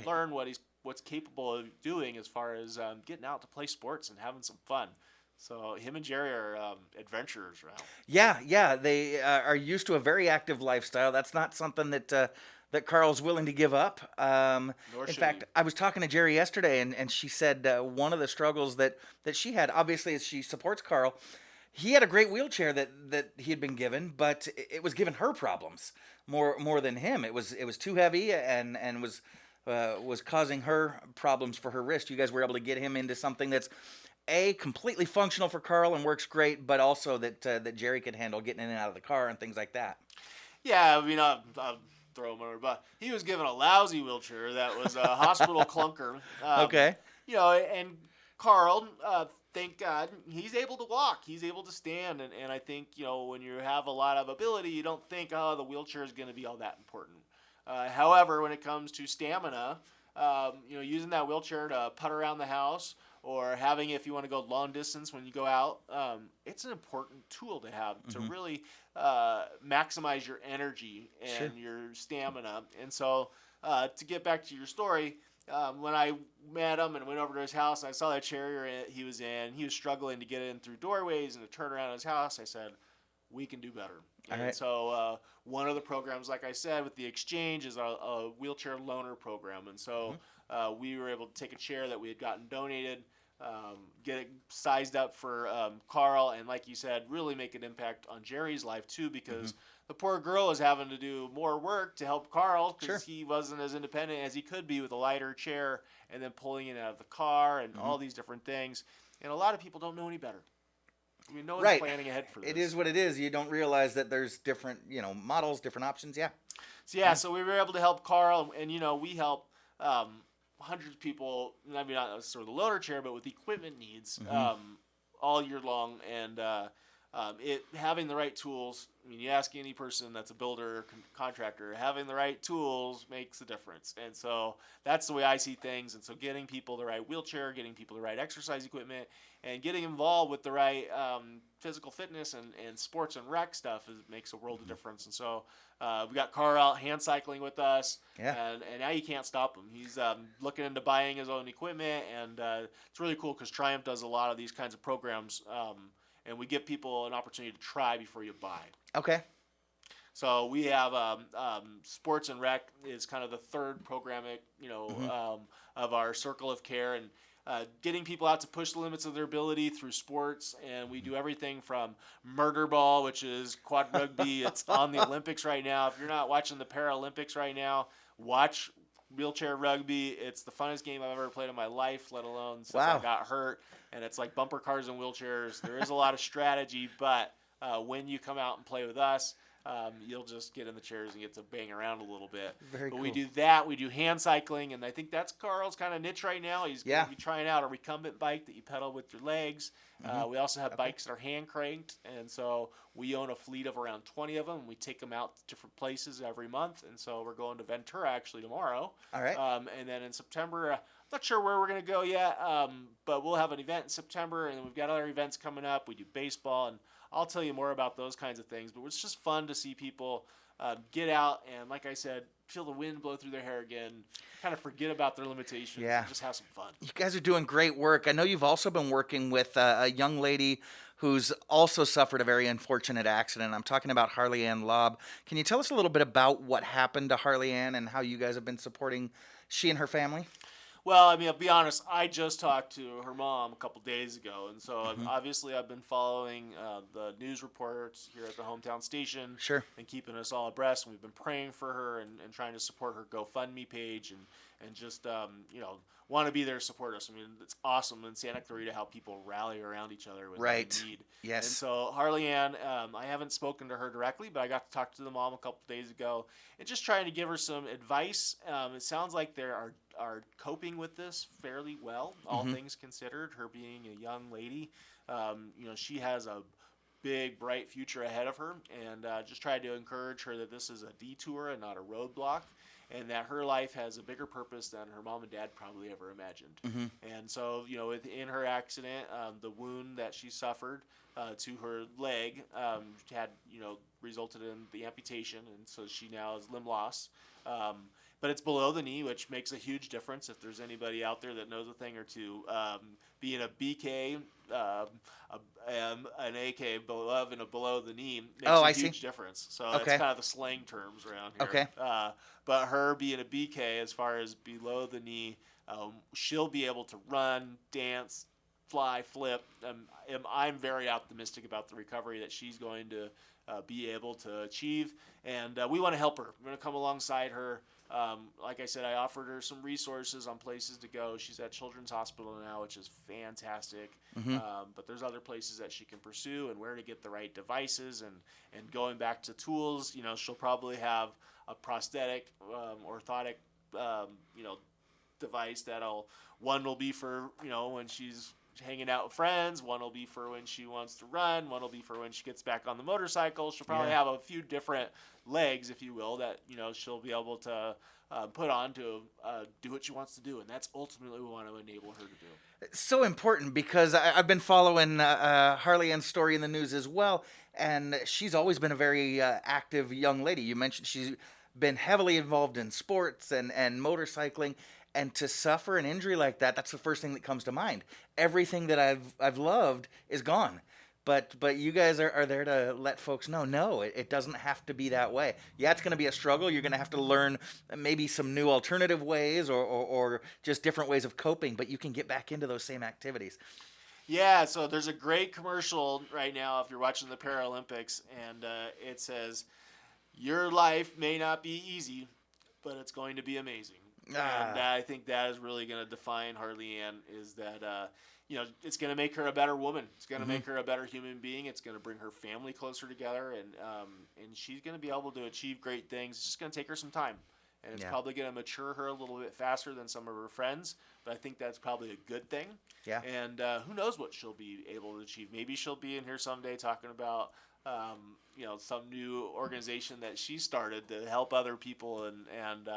learn what's capable of doing as far as getting out to play sports and having some fun. So him and Jerry are adventurers now. Yeah, they are used to a very active lifestyle. That's not something that Carl's willing to give up. In fact, I was talking to Jerry yesterday, and she said one of the struggles that she had, obviously, as she supports Carl, he had a great wheelchair that he had been given, but it was giving her problems more than him. It was too heavy and was causing her problems for her wrist. You guys were able to get him into something that's completely functional for Carl and works great, but also that Jerry could handle getting in and out of the car and things like that. Yeah, I mean, I'll throw him over, but he was given a lousy wheelchair that was a hospital clunker. Okay. And Carl, thank God, he's able to walk. He's able to stand, and I think, when you have a lot of ability, you don't think, the wheelchair is going to be all that important. However, when it comes to stamina, using that wheelchair to putt around the house, or having it if you want to go long distance when you go out, it's an important tool to have to really maximize your energy and your stamina. And so to get back to your story, when I met him and went over to his house, and I saw that chair he was in. He was struggling to get in through doorways and to turn around his house. I said, we can do better. So one of the programs, like I said, with the exchange is a wheelchair loaner program. And so we were able to take a chair that we had gotten donated, get it sized up for Carl, and like you said, really make an impact on Jerry's life too, because the poor girl is having to do more work to help Carl because he wasn't as independent as he could be with a lighter chair and then pulling it out of the car and all these different things. And a lot of people don't know any better. I mean, no one's planning ahead for this. It is what it is. You don't realize that there's different, models, different options. Yeah. So we were able to help Carl, and we help hundreds of people. I mean, not sort of the loaner chair, but with equipment needs all year long, and having the right tools. I mean, you ask any person that's a builder or contractor, having the right tools makes a difference. And so that's the way I see things. And so getting people the right wheelchair, getting people the right exercise equipment, and getting involved with the right physical fitness and sports and rec stuff makes a world of difference. And so we got Carl out hand cycling with us, and now you can't stop him. He's looking into buying his own equipment, and it's really cool because Triumph does a lot of these kinds of programs, and we give people an opportunity to try before you buy. Okay. So we have sports and rec is kind of the third program, of our circle of care, and getting people out to push the limits of their ability through sports. And we do everything from murder ball, which is quad rugby. It's on the Olympics right now. If you're not watching the Paralympics right now, watch wheelchair rugby. It's the funnest game I've ever played in my life, let alone since I got hurt. And it's like bumper cars and wheelchairs. There is a lot of strategy, but when you come out and play with us, you'll just get in the chairs and get to bang around a little bit. Very cool. We do that. We do hand cycling, and I think that's Carl's kind of niche right now. He's going to be trying out a recumbent bike that you pedal with your legs. We also have bikes that are hand cranked, and so we own a fleet of around 20 of them. We take them out to different places every month, and so we're going to Ventura actually tomorrow. All right. And then in September, I'm not sure where we're going to go yet, but we'll have an event in September, and we've got other events coming up. We do baseball, and I'll tell you more about those kinds of things, but it's just fun to see people get out and, like I said, feel the wind blow through their hair again, kind of forget about their limitations and just have some fun. You guys are doing great work. I know you've also been working with a young lady who's also suffered a very unfortunate accident. I'm talking about Harley Ann Lobb. Can you tell us a little bit about what happened to Harley Ann and how you guys have been supporting she and her family? Well, I mean, I'll be honest. I just talked to her mom a couple days ago, and so obviously I've been following the news reports here at the hometown station, and keeping us all abreast. And we've been praying for her and trying to support her GoFundMe page and just want to be there to support us. I mean, it's awesome in Santa Clarita how people rally around each other when they need. Yes. And so Harley Ann, I haven't spoken to her directly, but I got to talk to the mom a couple days ago and just trying to give her some advice. It sounds like they are coping with this fairly well, all things considered. Her being a young lady, she has a big, bright future ahead of her, and just tried to encourage her that this is a detour and not a roadblock, and that her life has a bigger purpose than her mom and dad probably ever imagined. And so, in her accident, the wound that she suffered to her leg had, resulted in the amputation, and so she now has limb loss. But it's below the knee, which makes a huge difference. If there's anybody out there that knows a thing or two, being a BK, an AK above and a below the knee makes a huge difference. So that's kind of the slang terms around here. But her being a BK, as far as below the knee, she'll be able to run, dance, fly, flip. I'm very optimistic about the recovery that she's going to be able to achieve, and we want to help her. We're going to come alongside her. Like I said, I offered her some resources on places to go. She's at Children's Hospital now, which is fantastic. But there's other places that she can pursue and where to get the right devices. And going back to tools, she'll probably have a prosthetic, orthotic, device one will be for, when she's hanging out with friends, one will be for when she wants to run, one will be for when she gets back on the motorcycle. She'll probably have a few different legs, if you will, that she'll be able to put on to do what she wants to do, and that's ultimately what we want to enable her to do. It's so important because I've been following Harley Ann's story in the news as well, and she's always been a very active young lady. You mentioned she's been heavily involved in sports and motorcycling. And to suffer an injury like that, that's the first thing that comes to mind. Everything that I've loved is gone. But you guys are there to let folks know, no, it doesn't have to be that way. Yeah, it's going to be a struggle. You're going to have to learn maybe some new alternative ways or just different ways of coping, but you can get back into those same activities. Yeah, so there's a great commercial right now if you're watching the Paralympics, and it says, your life may not be easy, but it's going to be amazing. And I think that is really going to define Harley Ann, is that, it's going to make her a better woman. It's going to make her a better human being. It's going to bring her family closer together, and she's going to be able to achieve great things. It's just going to take her some time, and it's probably going to mature her a little bit faster than some of her friends, but I think that's probably a good thing. Yeah. And who knows what she'll be able to achieve. Maybe she'll be in here someday talking about some new organization that she started to help other people, and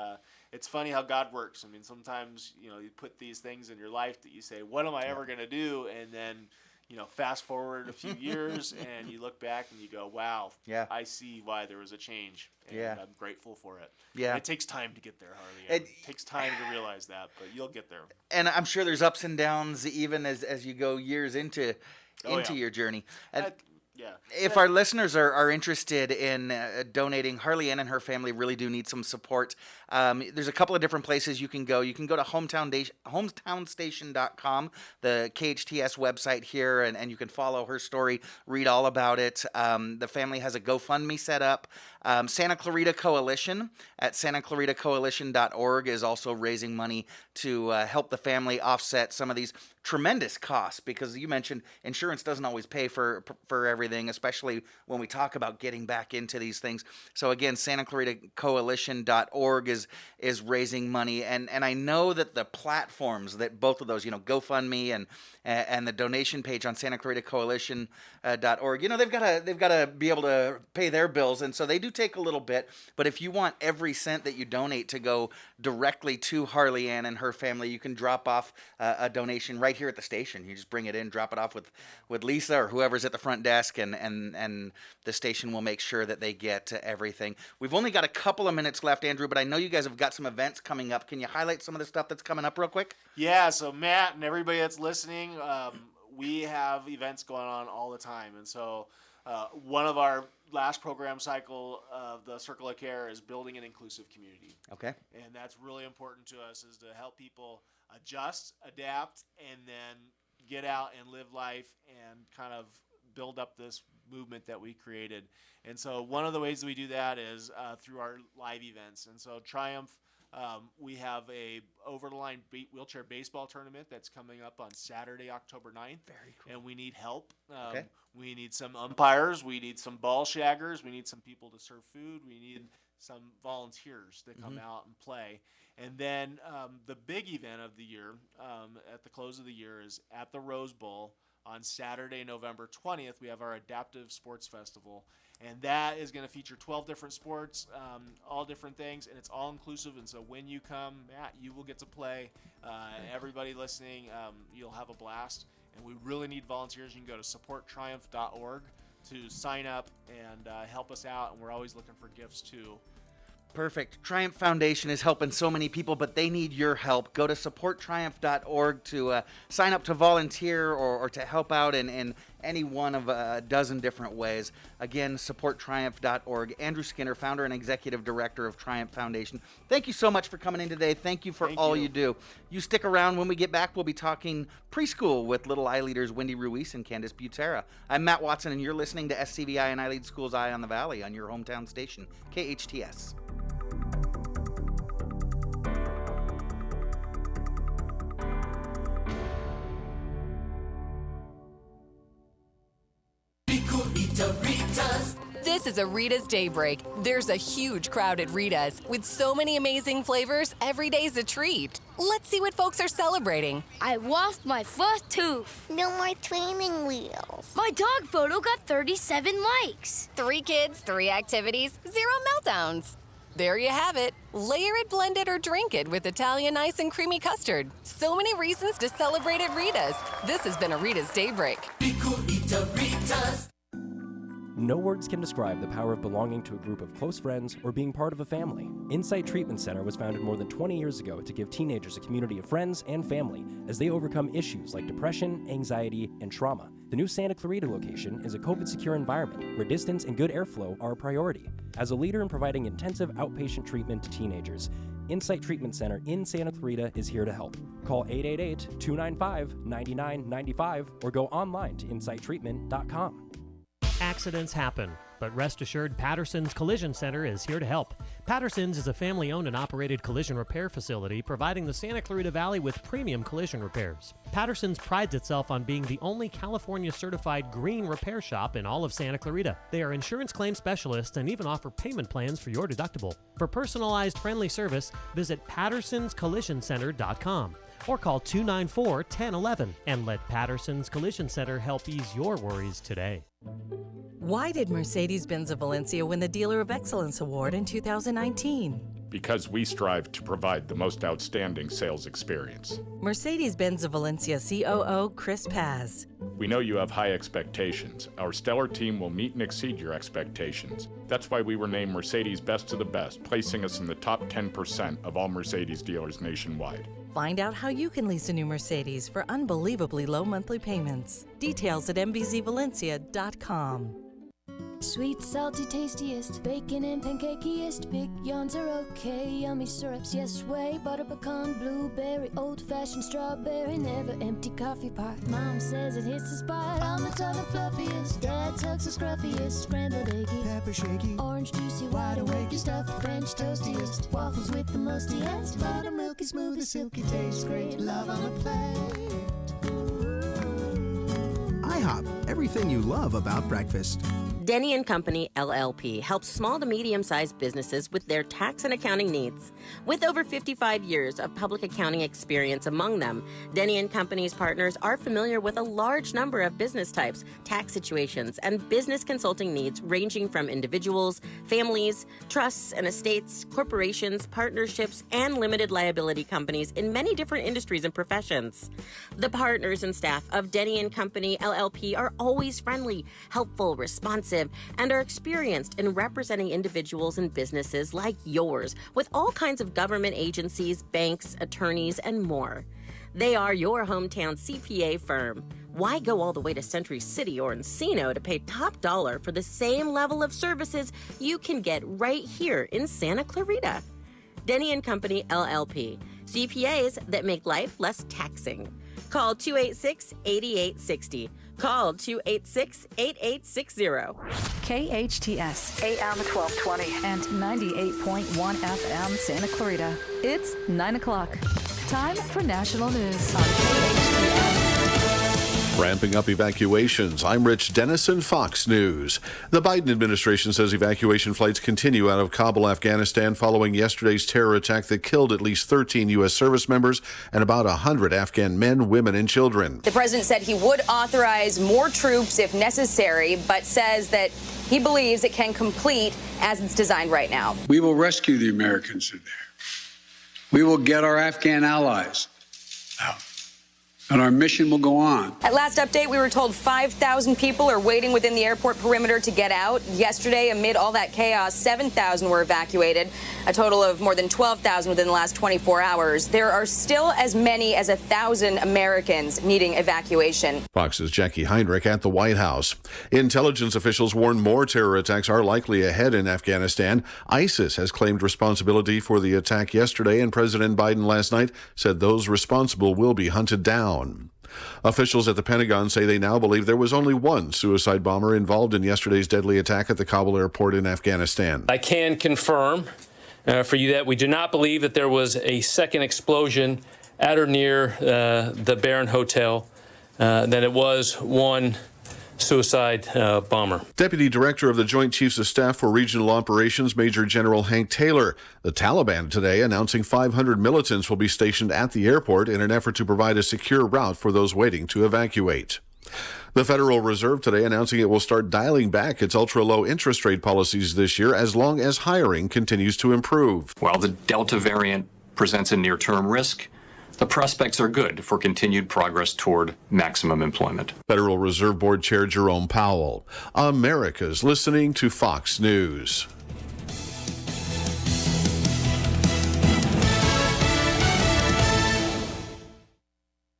it's funny how God works. I mean, sometimes you put these things in your life that you say, what am I ever going to do? And then fast forward a few years and you look back and you go, wow, I see why there was a change, and I'm grateful for it. And it takes time to get there, Harley. It takes time to realize that, but you'll get there. And I'm sure there's ups and downs even as you go years into your journey. If our listeners are interested in donating, Harley Ann and her family really do need some support. There's a couple of different places you can go. You can go to hometownstation.com, the KHTS website here, and you can follow her story, read all about it. The family has a GoFundMe set up. Santa Clarita Coalition at santaclaritacoalition.org is also raising money to help the family offset some of these tremendous costs, because you mentioned insurance doesn't always pay for everything, especially when we talk about getting back into these things. So again, santaclaritacoalition.org is raising money, and I know that the platforms that both of those, GoFundMe and the donation page on santaclaritacoalition.org, they've got to be able to pay their bills, and so they do take a little bit. But if you want every cent that you donate to go directly to Harley Ann and her family, you can drop off a donation right here at the station. You just bring it in, drop it off with Lisa or whoever's at the front desk, and the station will make sure that they get everything. We've only got a couple of minutes left, Andrew, but I know you guys have got some events coming up. Can you highlight some of the stuff that's coming up real quick? Yeah, so Matt and everybody that's listening, we have events going on all the time, and so One of our last program cycle of the Circle of Care is building an inclusive community. Okay. And that's really important to us, is to help people adjust, adapt, and then get out and live life and kind of build up this movement that we created. And so one of the ways that we do that is through our live events. And so Triumph, we have a over-the-line wheelchair baseball tournament that's coming up on Saturday, October 9th. Very cool. And we need help. Okay. We need some umpires. We need some ball shaggers. We need some people to serve food. We need some volunteers that come out and play. And then the big event of the year, at the close of the year, is at the Rose Bowl on Saturday, November 20th. We have our Adaptive Sports Festival. And that is going to feature 12 different sports, all different things, and it's all inclusive. And so when you come, Matt, you will get to play. Everybody listening, you'll have a blast. And we really need volunteers. You can go to supporttriumph.org to sign up and help us out. And we're always looking for gifts, too. Perfect. Triumph Foundation is helping so many people, but they need your help. Go to supporttriumph.org to sign up to volunteer or to help out in any one of a dozen different ways. Again, supporttriumph.org. Andrew Skinner, founder and executive director of Triumph Foundation. Thank you so much for coming in today. Thank you for all you do. You stick around. When we get back, we'll be talking preschool with little iLEADers Wendy Ruiz and Candace Butera. I'm Matt Watson, and you're listening to SCVi and iLEAD Schools Eye on the Valley on your hometown station, KHTS. This is a Rita's Daybreak. There's a huge crowd at Rita's. With so many amazing flavors, every day's a treat. Let's see what folks are celebrating. I lost my first tooth. No more training wheels. My dog photo got 37 likes. 3 kids, 3 activities, 0 meltdowns. There you have it. Layer it, blend it, or drink it with Italian ice and creamy custard. So many reasons to celebrate at Rita's. This has been a Rita's Daybreak. Rita's. No words can describe the power of belonging to a group of close friends or being part of a family. Insight Treatment Center was founded more than 20 years ago to give teenagers a community of friends and family as they overcome issues like depression, anxiety, and trauma. The new Santa Clarita location is a COVID-secure environment where distance and good airflow are a priority. As a leader in providing intensive outpatient treatment to teenagers, Insight Treatment Center in Santa Clarita is here to help. Call 888-295-9995 or go online to insighttreatment.com. Accidents happen, but rest assured Patterson's Collision Center is here to help. Patterson's is a family-owned and operated collision repair facility providing the Santa Clarita Valley with premium collision repairs. Patterson's prides itself on being the only California-certified green repair shop in all of Santa Clarita. They are insurance claim specialists and even offer payment plans for your deductible. For personalized, friendly service, visit pattersonscollisioncenter.com. or call 294-1011 and let Patterson's Collision Center help ease your worries today. Why did Mercedes-Benz of Valencia win the Dealer of Excellence Award in 2019? Because we strive to provide the most outstanding sales experience. Mercedes-Benz of Valencia COO Chris Paz. We know you have high expectations. Our stellar team will meet and exceed your expectations. That's why we were named Mercedes Best of the Best, placing us in the top 10% of all Mercedes dealers nationwide. Find out how you can lease a new Mercedes for unbelievably low monthly payments. Details at mbzvalencia.com. Sweet, salty, tastiest, bacon and pancakiest. Big yawns are okay, yummy syrups, yes way. Butter pecan, blueberry, old-fashioned strawberry. Never empty coffee pot. Mom says it hits the spot. Almonds are the fluffiest, Dad's hugs the scruffiest. Scrambled eggy, pepper shaky, orange juicy, wide awake, stuffed French toastiest. Waffles with the mustiest, buttermilky, smooth, the silky taste great. Love on a plate. IHOP, everything you love about breakfast. Denny & Company, LLP, helps small to medium-sized businesses with their tax and accounting needs. With over 55 years of public accounting experience among them, Denny & Company's partners are familiar with a large number of business types, tax situations, and business consulting needs ranging from individuals, families, trusts and estates, corporations, partnerships, and limited liability companies in many different industries and professions. The partners and staff of Denny & Company, LLP are always friendly, helpful, responsive, and are experienced in representing individuals and businesses like yours with all kinds of government agencies, banks, attorneys, and more. They are your hometown CPA firm. Why go all the way to Century City or Encino to pay top dollar for the same level of services you can get right here in Santa Clarita? Denny & Company, LLP. CPAs that make life less taxing. Call 286-8860. Call 286-8860. KHTS, AM 1220 and 98.1 FM Santa Clarita. It's 9 o'clock. Time for national news on KHTS. Ramping up evacuations. I'm Rich Dennison, Fox News. The Biden administration says evacuation flights continue out of Kabul, Afghanistan, following yesterday's terror attack that killed at least 13 U.S. service members and about 100 Afghan men, women, and children. The president said he would authorize more troops if necessary, but says that he believes it can complete as it's designed right now. We will rescue the Americans in there. We will get our Afghan allies out. And our mission will go on. At last update, we were told 5,000 people are waiting within the airport perimeter to get out. Yesterday, amid all that chaos, 7,000 were evacuated, a total of more than 12,000 within the last 24 hours. There are still as many as 1,000 Americans needing evacuation. Fox's Jackie Heinrich at the White House. Intelligence officials warn more terror attacks are likely ahead in Afghanistan. ISIS has claimed responsibility for the attack yesterday, and President Biden last night said those responsible will be hunted down. Officials at the Pentagon say they now believe there was only one suicide bomber involved in yesterday's deadly attack at the Kabul airport in Afghanistan. I can confirm for you that we do not believe that there was a second explosion at or near the Barron Hotel, that it was one suicide bomber. Deputy Director of the Joint Chiefs of Staff for Regional Operations, Major General Hank Taylor. The Taliban today announcing 500 militants will be stationed at the airport in an effort to provide a secure route for those waiting to evacuate. The Federal Reserve today announcing it will start dialing back its ultra-low interest rate policies this year as long as hiring continues to improve. While the Delta variant presents a near-term risk, the prospects are good for continued progress toward maximum employment. Federal Reserve Board Chair Jerome Powell. America's listening to Fox News.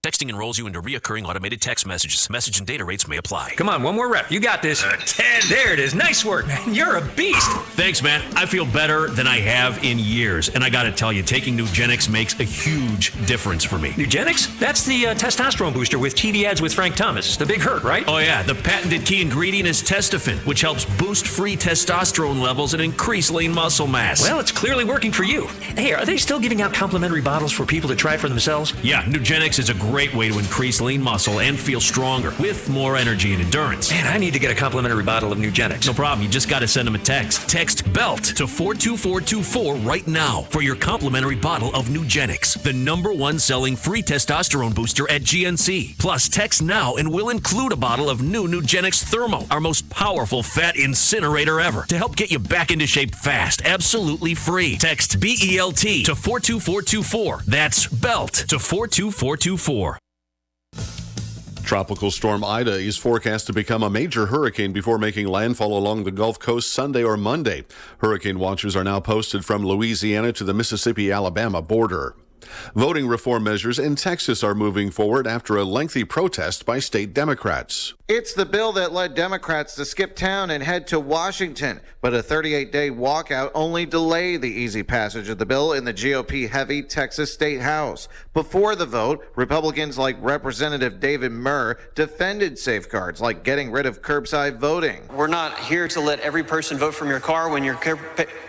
Texting enrolls you into reoccurring automated text messages. Message and data rates may apply. Come on, one more rep. You got this. 10. There it is. Nice work, man. You're a beast. Thanks, man. I feel better than I have in years. And I got to tell you, taking Nugenix makes a huge difference for me. Nugenix? That's the testosterone booster with TV ads with Frank Thomas. The big hurt, right? Oh, yeah. The patented key ingredient is Testofen, which helps boost free testosterone levels and increase lean muscle mass. Well, it's clearly working for you. Hey, are they still giving out complimentary bottles for people to try it for themselves? Yeah, Nugenix is a great way to increase lean muscle and feel stronger with more energy and endurance. Man, I need to get a complimentary bottle of Nugenix. No problem. You just got to send them a text. Text BELT to 42424 right now for your complimentary bottle of Nugenix, the #1 selling free testosterone booster at GNC. Plus, text now and we'll include a bottle of new Nugenix Thermo, our most powerful fat incinerator ever, to help get you back into shape fast, absolutely free. Text BELT to 42424. That's BELT to 42424. Tropical storm Ida is forecast to become a major hurricane before making landfall along the Gulf Coast Sunday or Monday. Hurricane watchers are now posted from Louisiana to the Mississippi-Alabama border. Voting reform measures in Texas are moving forward after a lengthy protest by state Democrats. It's the bill that led Democrats to skip town and head to Washington, but a 38-day walkout only delayed the easy passage of the bill in the GOP-heavy Texas State House. Before the vote, Republicans like Representative David Murr defended safeguards like getting rid of curbside voting. We're not here to let every person vote from your car when you're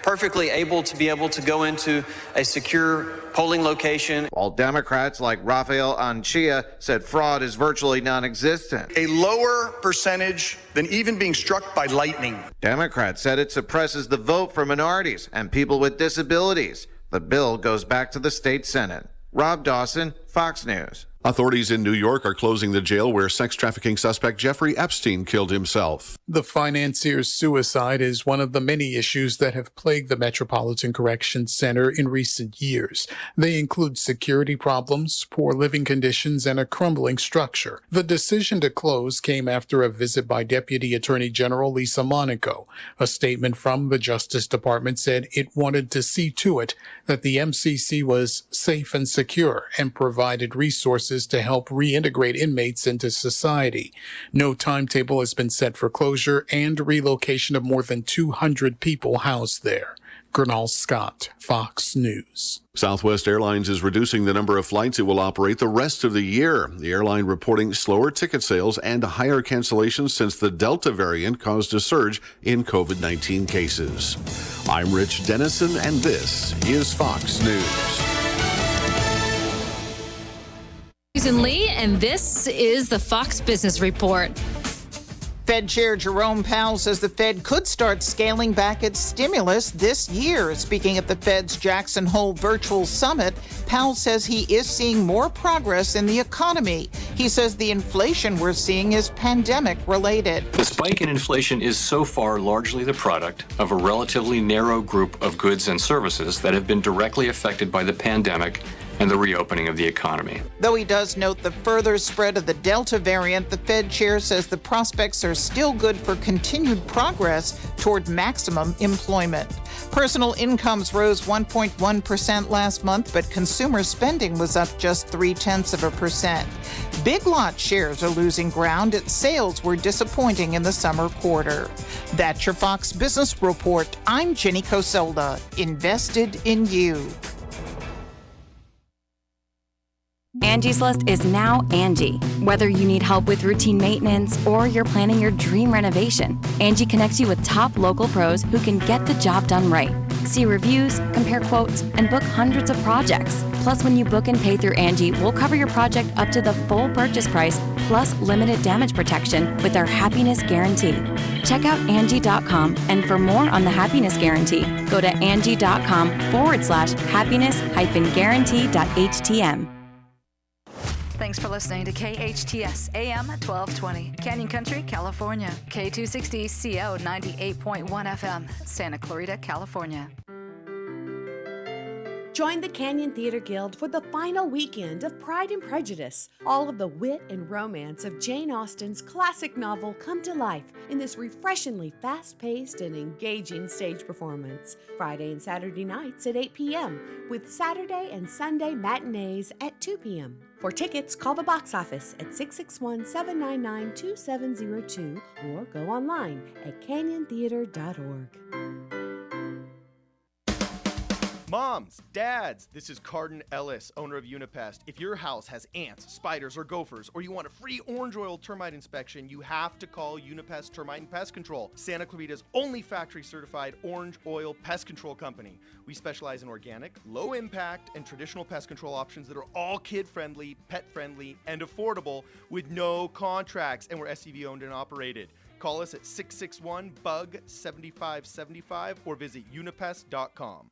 perfectly able to go into a secure polling location. While Democrats like Rafael Anchia said fraud is virtually non-existent. A lower percentage than even being struck by lightning. Democrats said it suppresses the vote for minorities and people with disabilities. The bill goes back to the state Senate. Rob Dawson, Fox News. Authorities in New York are closing the jail where sex trafficking suspect Jeffrey Epstein killed himself. The financier's suicide is one of the many issues that have plagued the Metropolitan Corrections Center in recent years. They include security problems, poor living conditions, and a crumbling structure. The decision to close came after a visit by Deputy Attorney General Lisa Monaco. A statement from the Justice Department said it wanted to see to it that the MCC was safe and secure and provided resources to help reintegrate inmates into society. No timetable has been set for closure and relocation of more than 200 people housed there. Gernal Scott, Fox News. Southwest Airlines is reducing the number of flights it will operate the rest of the year. The airline reporting slower ticket sales and higher cancellations since the Delta variant caused a surge in COVID-19 cases. I'm Rich Dennison, and this is Fox News. Susan Lee, and this is the Fox Business Report. Fed Chair Jerome Powell says the Fed could start scaling back its stimulus this year. Speaking at the Fed's Jackson Hole Virtual Summit, Powell says he is seeing more progress in the economy. He says the inflation we're seeing is pandemic-related. The spike in inflation is so far largely the product of a relatively narrow group of goods and services that have been directly affected by the pandemic and the reopening of the economy. Though he does note the further spread of the Delta variant, the Fed chair says the prospects are still good for continued progress toward maximum employment. Personal incomes rose 1.1% last month, but consumer spending was up just 0.3%. Big Lot shares are losing ground as sales were disappointing in the summer quarter. That's your Fox Business Report. I'm Jenny Coselda, invested in you. Angie's List is now Angie. Whether you need help with routine maintenance or you're planning your dream renovation, Angie connects you with top local pros who can get the job done right. See reviews, compare quotes, and book hundreds of projects. Plus, when you book and pay through Angie, we'll cover your project up to the full purchase price, plus limited damage protection with our Happiness Guarantee. Check out Angie.com, and for more on the Happiness Guarantee, go to Angie.com/happiness-guarantee.htm. Thanks for listening to KHTS AM 1220, Canyon Country, California. K260 CO 98.1 FM, Santa Clarita, California. Join the Canyon Theater Guild for the final weekend of Pride and Prejudice. All of the wit and romance of Jane Austen's classic novel come to life in this refreshingly fast-paced and engaging stage performance. Friday and Saturday nights at 8 p.m. with Saturday and Sunday matinees at 2 p.m. For tickets, call the box office at 661-799-2702 or go online at canyontheater.org. Moms, dads, this is Carden Ellis, owner of Unipest. If your house has ants, spiders, or gophers, or you want a free orange oil termite inspection, you have to call Unipest Termite and Pest Control, Santa Clarita's only factory-certified orange oil pest control company. We specialize in organic, low-impact, and traditional pest control options that are all kid-friendly, pet-friendly, and affordable with no contracts, and we're SCVi owned and operated. Call us at 661-BUG-7575 or visit unipest.com.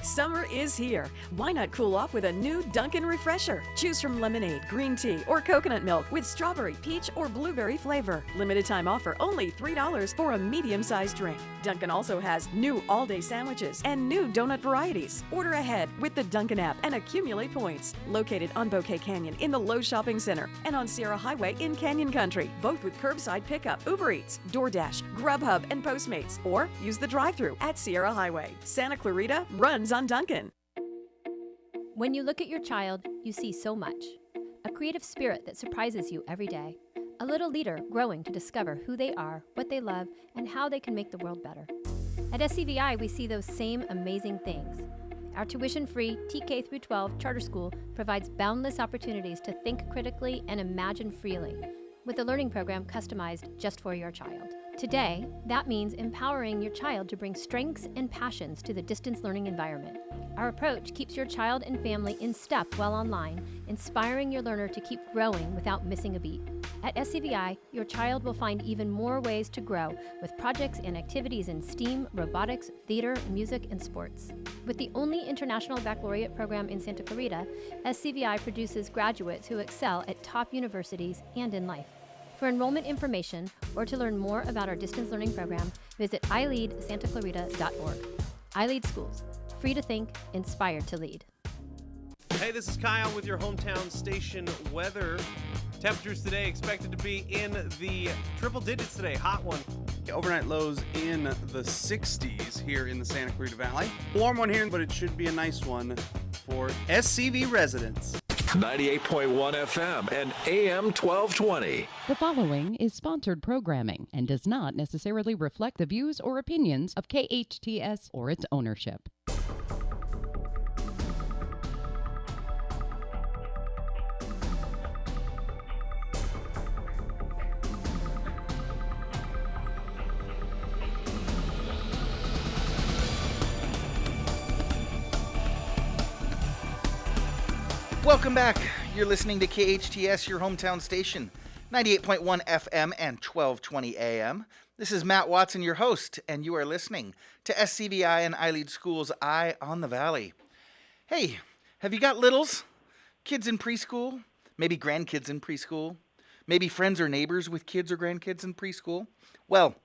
Summer is here. Why not cool off with a new Dunkin' Refresher? Choose from lemonade, green tea, or coconut milk with strawberry, peach, or blueberry flavor. Limited time offer, only $3 for a medium-sized drink. Dunkin' also has new all-day sandwiches and new donut varieties. Order ahead with the Dunkin' app and accumulate points. Located on Bouquet Canyon in the Lowe's Shopping Center and on Sierra Highway in Canyon Country, both with curbside pickup, Uber Eats, DoorDash, Grubhub, and Postmates, or use the drive-thru at Sierra Highway. Santa Clarita runs on Dunkin'. When you look at your child, you see so much. A creative spirit that surprises you every day. A little leader growing to discover who they are, what they love, and how they can make the world better. At SCVi, we see those same amazing things. Our tuition-free TK-12 charter school provides boundless opportunities to think critically and imagine freely, with a learning program customized just for your child. Today, that means empowering your child to bring strengths and passions to the distance learning environment. Our approach keeps your child and family in step while online, inspiring your learner to keep growing without missing a beat. At SCVi, your child will find even more ways to grow with projects and activities in STEAM, robotics, theater, music, and sports. With the only international baccalaureate program in Santa Clarita, SCVi produces graduates who excel at top universities and in life. For enrollment information or to learn more about our distance learning program, visit iLEADSantaClarita.org. iLEAD Schools. Free to think, inspired to lead. Hey, this is Kyle with your hometown station weather. Temperatures today expected to be in the triple digits today. Hot one. Overnight lows in the 60s here in the Santa Clarita Valley. Warm one here, but it should be a nice one for SCV residents. 98.1 FM and AM 1220. The following is sponsored programming and does not necessarily reflect the views or opinions of KHTS or its ownership. Welcome back. You're listening to KHTS, your hometown station, 98.1 FM and 1220 AM. This is Matt Watson, your host, and you are listening to SCVi and iLEAD Schools' Eye on the Valley. Hey, have you got littles? Kids in preschool? Maybe grandkids in preschool? Maybe friends or neighbors with kids or grandkids in preschool? Well,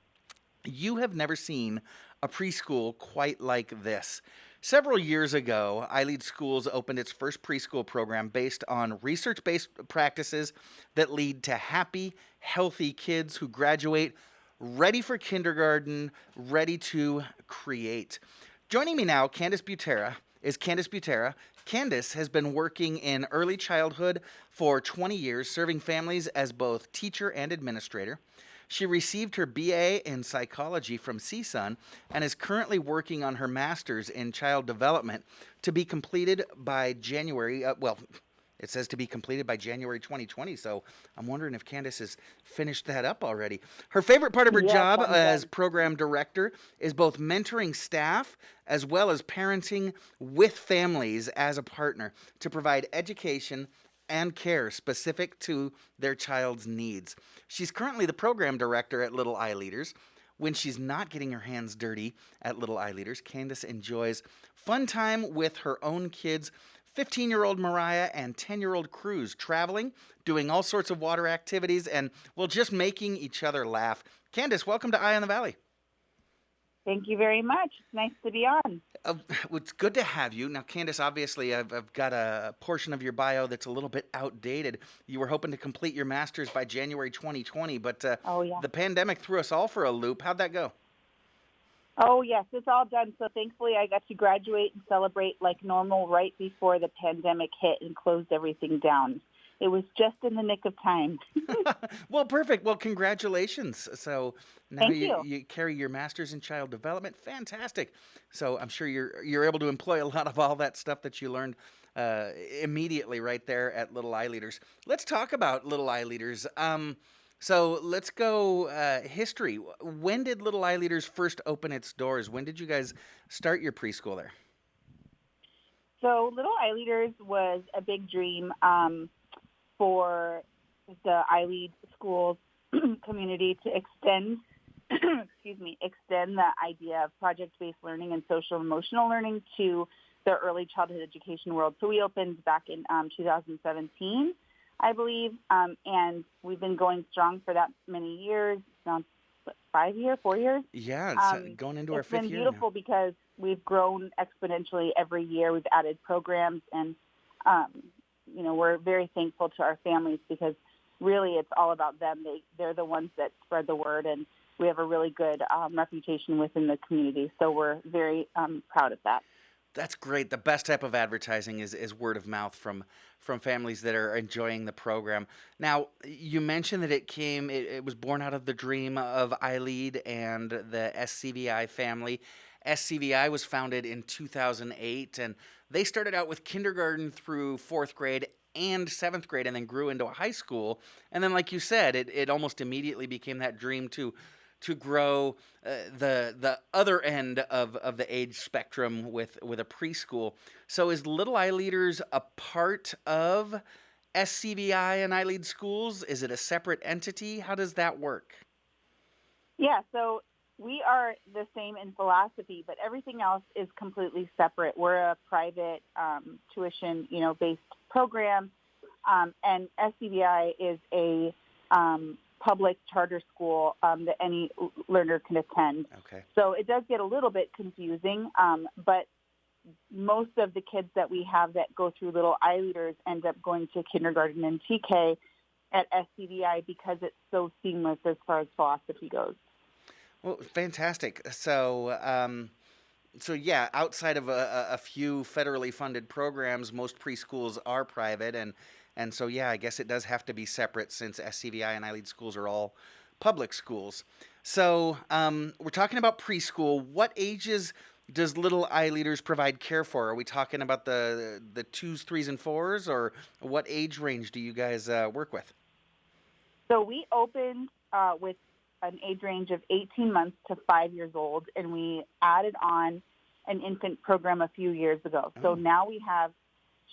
you have never seen a preschool quite like this. Several years ago, iLEAD Schools opened its first preschool program based on research-based practices that lead to happy, healthy kids who graduate ready for kindergarten, ready to create. Joining me now, Candace Butera, is Candace Butera. Candace has been working in early childhood for 20 years, serving families as both teacher and administrator. She received her BA in psychology from CSUN and is currently working on her master's in child development to be completed by January. It says to be completed by January 2020, so I'm wondering if Candace has finished that up already. Her favorite part of her job as program director is both mentoring staff as well as parenting with families as a partner to provide education and care specific to their child's needs. She's currently the program director at Little iLEADers. When she's not getting her hands dirty at Little iLEADers, Candace enjoys fun time with her own kids, 15-year-old Mariah and 10-year-old Cruz, traveling, doing all sorts of water activities, and, well, just making each other laugh. Candace, welcome to Eye on the Valley. Thank you very much. It's nice to be on. It's good to have you. Now, Candace, obviously, I've got a portion of your bio that's a little bit outdated. You were hoping to complete your master's by January 2020, but the pandemic threw us all for a loop. How'd that go? Oh, yes, it's all done. So thankfully, I got to graduate and celebrate like normal right before the pandemic hit and closed everything down. It was just in the nick of time. Well, perfect. Well, congratulations. So now Thank you carry your master's in child development. Fantastic. So I'm sure you're able to employ a lot of all that stuff that you learned immediately right there at Little iLEADers. Let's talk about Little iLEADers. So let's go history. When did Little iLEADers first open its doors? When did you guys start your preschool there? So Little iLEADers was a big dream for the iLEAD schools community to extend the idea of project-based learning and social emotional learning to the early childhood education world. So we opened back in 2017, I believe, and we've been going strong for that many years. Now, 4 years? Yeah, it's going into our fifth year. It's been beautiful because we've grown exponentially every year. We've added programs, and we're very thankful to our families because really it's all about them. They're the ones that spread the word, and we have a really good reputation within the community. So we're very proud of that. That's great. The best type of advertising is word of mouth from families that are enjoying the program. Now, you mentioned that it was born out of the dream of iLEAD and the SCVi family. SCVi was founded in 2008, and they started out with kindergarten through 4th grade and 7th grade and then grew into a high school. And then, like you said, it almost immediately became that dream to to grow the other end of the age spectrum with a preschool. So is Little iLEADers a part of SCVi and iLEAD schools? Is it a separate entity? How does that work? Yeah, so we are the same in philosophy, but everything else is completely separate. We're a private tuition, based program, and SCVi is a public charter school that any learner can attend. Okay. So it does get a little bit confusing, but most of the kids that we have that go through Little iLEADers end up going to kindergarten and TK at SCVi because it's so seamless as far as philosophy goes. Well, fantastic. So, yeah, outside of a few federally funded programs, most preschools are private, and so yeah, I guess it does have to be separate since SCVi and iLEAD schools are all public schools. So, we're talking about preschool. What ages does Little iLEADers provide care for? Are we talking about the 2s, 3s, and 4s, or what age range do you guys work with? So we opened with an age range of 18 months to 5 years old, and we added on an infant program a few years ago. So now we have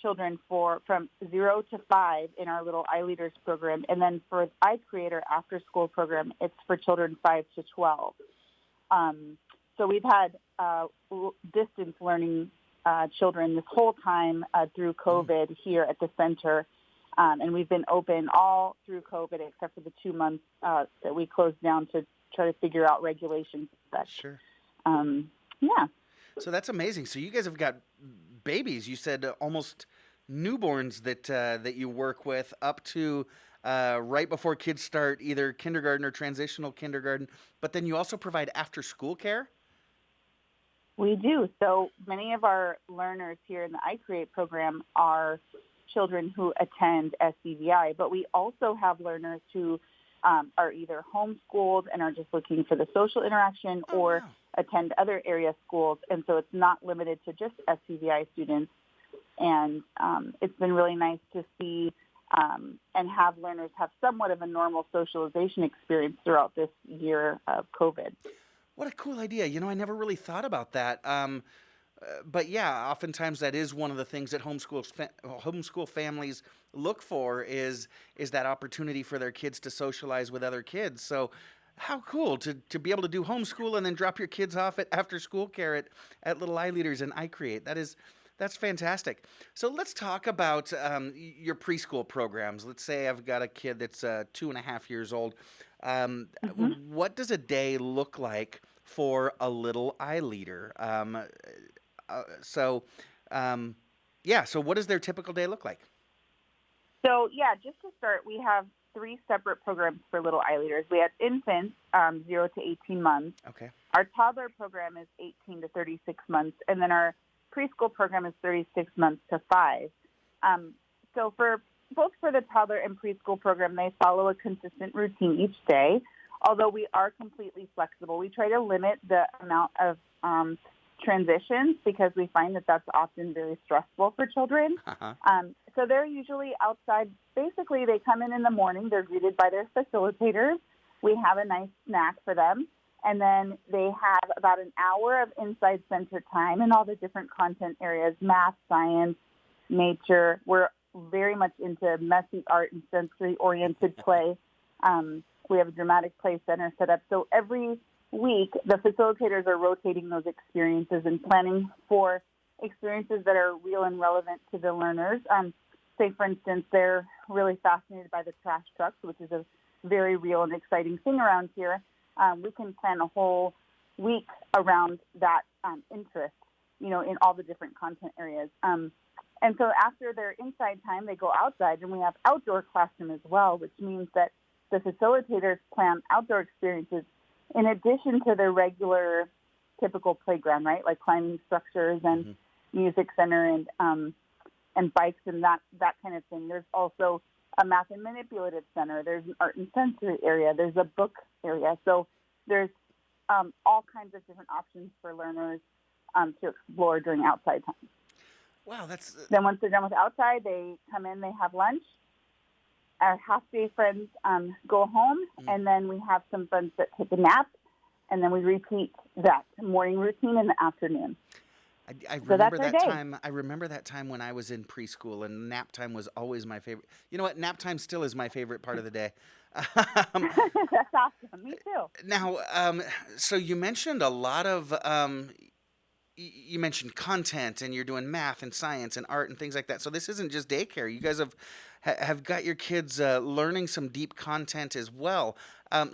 children from 0 to 5 in our Little iLEADers program, and then for iCreator after school program, it's for children 5 to 12. So we've had distance learning children this whole time through COVID here at the center. And we've been open all through COVID except for the 2 months that we closed down to try to figure out regulations. Sure. Yeah. So that's amazing. So you guys have got babies. You said almost newborns that you work with up to right before kids start either kindergarten or transitional kindergarten. But then you also provide after-school care? We do. So many of our learners here in the iCreate program are children who attend SCVi, but we also have learners who are either homeschooled and are just looking for the social interaction or attend other area schools. And so it's not limited to just SCVi students. And it's been really nice to see and have learners have somewhat of a normal socialization experience throughout this year of COVID. What a cool idea. I never really thought about that. But yeah, oftentimes that is one of the things that homeschool families look for is that opportunity for their kids to socialize with other kids. So how cool to be able to do homeschool and then drop your kids off at after school care at Little iLEADers and iCreate. That's fantastic. So let's talk about your preschool programs. Let's say I've got a kid that's 2.5 years old. What does a day look like for a Little iLEADer? So what does their typical day look like? So, just to start, we have 3 separate programs for Little iLEADers. We have infants, 0 to 18 months. Okay. Our toddler program is 18 to 36 months, and then our preschool program is 36 months to 5. So for both for the toddler and preschool program, they follow a consistent routine each day, although we are completely flexible. We try to limit the amount of transitions because we find that that's often very stressful for children. So they're usually outside. Basically, they come in the morning. They're greeted by their facilitators. We have a nice snack for them. And then they have about an hour of inside center time in all the different content areas, math, science, nature. We're very much into messy art and sensory-oriented play. We have a dramatic play center set up. So every week, the facilitators are rotating those experiences and planning for experiences that are real and relevant to the learners. Say, for instance, they're really fascinated by the trash trucks, which is a very real and exciting thing around here. We can plan a whole week around that interest, in all the different content areas. And so after their inside time, they go outside, and we have outdoor classroom as well, which means that the facilitators plan outdoor experiences in addition to their regular typical playground, right, like climbing structures and music center and bikes and that kind of thing. There's also a math and manipulative center. There's an art and sensory area. There's a book area. So there's all kinds of different options for learners to explore during outside time. Wow, that's... Then once they're done with outside, they come in, they have lunch, our half-day friends go home, and then we have some friends that take a nap, and then we repeat that morning routine in the afternoon. I So remember that's that our day. time. I remember that time when I was in preschool, and nap time was always my favorite. You know what? Nap time still is my favorite part of the day. That's awesome. Me too. Now, so you mentioned a lot of, you mentioned content, and you're doing math and science and art and things like that. So this isn't just daycare. You guys have got your kids learning some deep content as well.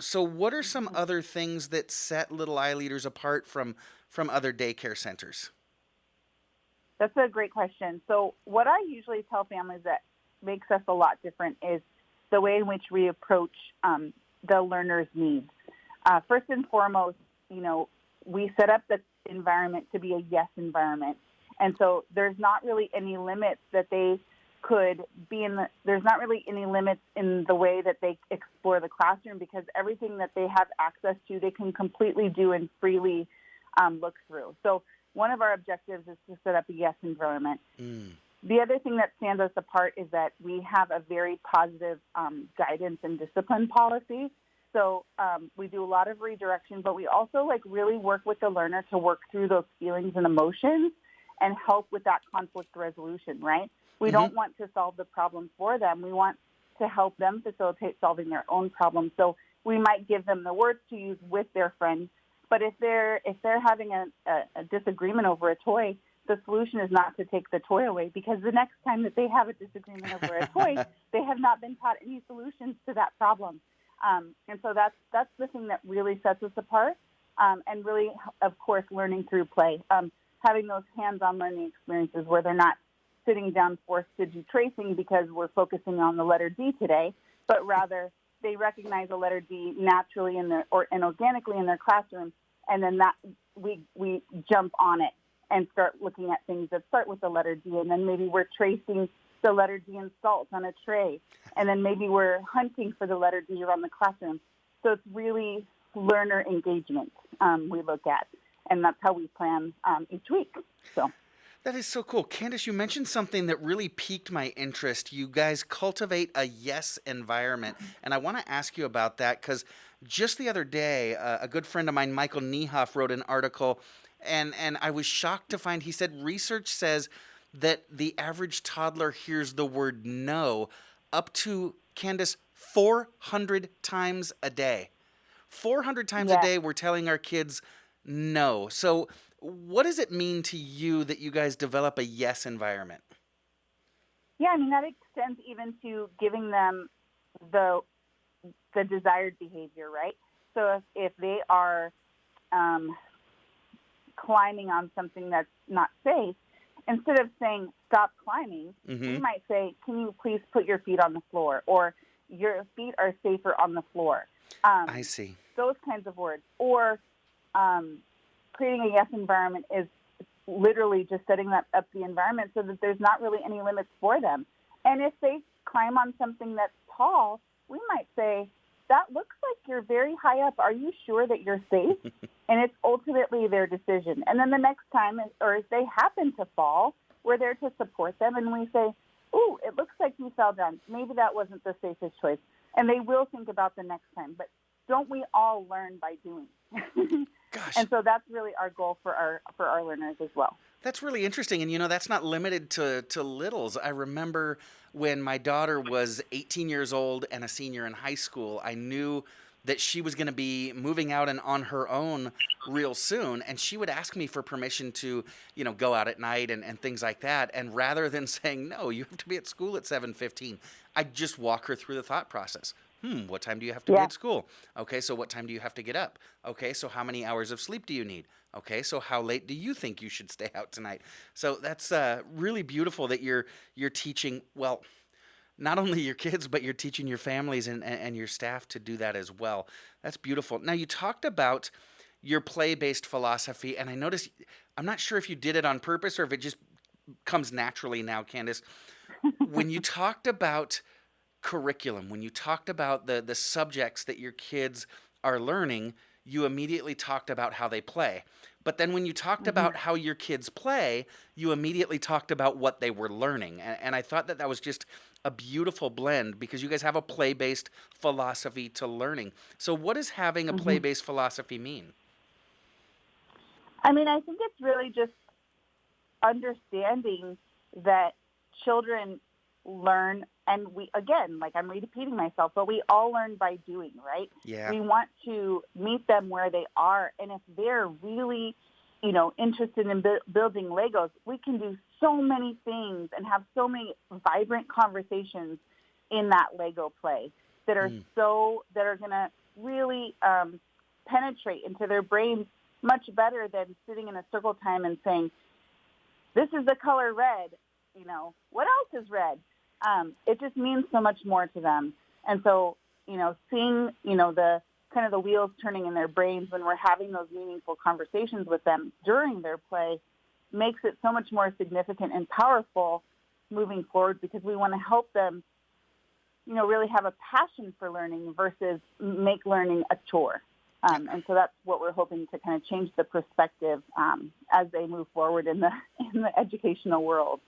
So what are some other things that set Little iLEADers apart from other daycare centers? That's a great question. So what I usually tell families that makes us a lot different is the way in which we approach the learner's needs. First and foremost, we set up the environment to be a yes environment. And so there's not really any limits that they could be in. There's not really any limits in the way that they explore the classroom, because everything that they have access to, they can completely do and freely look through. So one of our objectives is to set up a yes environment. The other thing that stands us apart is that we have a very positive guidance and discipline policy. So we do a lot of redirection, but we also really work with the learner to work through those feelings and emotions and help with that conflict resolution, right? We don't want to solve the problem for them. We want to help them facilitate solving their own problems. So we might give them the words to use with their friends. But if they're having a disagreement over a toy, the solution is not to take the toy away, because the next time that they have a disagreement over a toy, they have not been taught any solutions to that problem. And so that's the thing that really sets us apart, and really, of course, learning through play. Having those hands-on learning experiences where they're not sitting down forced to do tracing because we're focusing on the letter D today, but rather they recognize a letter D naturally and organically in their classroom, and then that we jump on it and start looking at things that start with the letter D, and then maybe we're tracing the letter D in salt on a tray, and then maybe we're hunting for the letter D around the classroom. So it's really learner engagement we look at, and that's how we plan each week. So. That is so cool. Candace, you mentioned something that really piqued my interest. You guys cultivate a yes environment. And I want to ask you about that, because just the other day, a good friend of mine, Michael Niehoff, wrote an article, and I was shocked to find, he said, research says that the average toddler hears the word no up to, Candace, 400 times a day. 400 times a day we're telling our kids no. So what does it mean to you that you guys develop a yes environment? Yeah, I mean, that extends even to giving them the desired behavior, right? So if they are climbing on something that's not safe, instead of saying, stop climbing, we might say, can you please put your feet on the floor? Or your feet are safer on the floor. I see. Those kinds of words. Or creating a yes environment is literally just setting up the environment so that there's not really any limits for them. And if they climb on something that's tall, we might say, that looks like you're very high up. Are you sure that you're safe? And it's ultimately their decision. And then the next time, or if they happen to fall, we're there to support them. And we say, ooh, it looks like you fell down. Maybe that wasn't the safest choice. And they will think about the next time. But don't we all learn by doing? Gosh. And so that's really our goal for our learners as well. That's really interesting. And, that's not limited to littles. I remember when my daughter was 18 years old and a senior in high school, I knew that she was going to be moving out and on her own real soon. And she would ask me for permission to, go out at night and things like that. And rather than saying, no, you have to be at school at 7:15, I'd just walk her through the thought process. What time do you have to be at school? Okay, so what time do you have to get up? Okay, so how many hours of sleep do you need? Okay, so how late do you think you should stay out tonight? So that's really beautiful that you're teaching, well, not only your kids, but you're teaching your families and your staff to do that as well. That's beautiful. Now, you talked about your play-based philosophy, and I noticed, I'm not sure if you did it on purpose or if it just comes naturally now, Candace. When you talked about curriculum, when you talked about the subjects that your kids are learning, you immediately talked about how they play. But then when you talked about how your kids play, you immediately talked about what they were learning. And I thought that was just a beautiful blend because you guys have a play-based philosophy to learning. So what does having a play-based philosophy mean? I mean, I think it's really just understanding that children learn, and we, again, like I'm repeating myself, but we all learn by doing, right? Yeah. We want to meet them where they are, and if they're really, interested in building Legos, we can do so many things and have so many vibrant conversations in that Lego play that are going to really penetrate into their brains much better than sitting in a circle time and saying, this is the color red, what else is red? It just means so much more to them. And so, seeing, the kind of the wheels turning in their brains when we're having those meaningful conversations with them during their play makes it so much more significant and powerful moving forward because we want to help them, really have a passion for learning versus make learning a chore. And so that's what we're hoping to kind of change the perspective as they move forward in the educational world.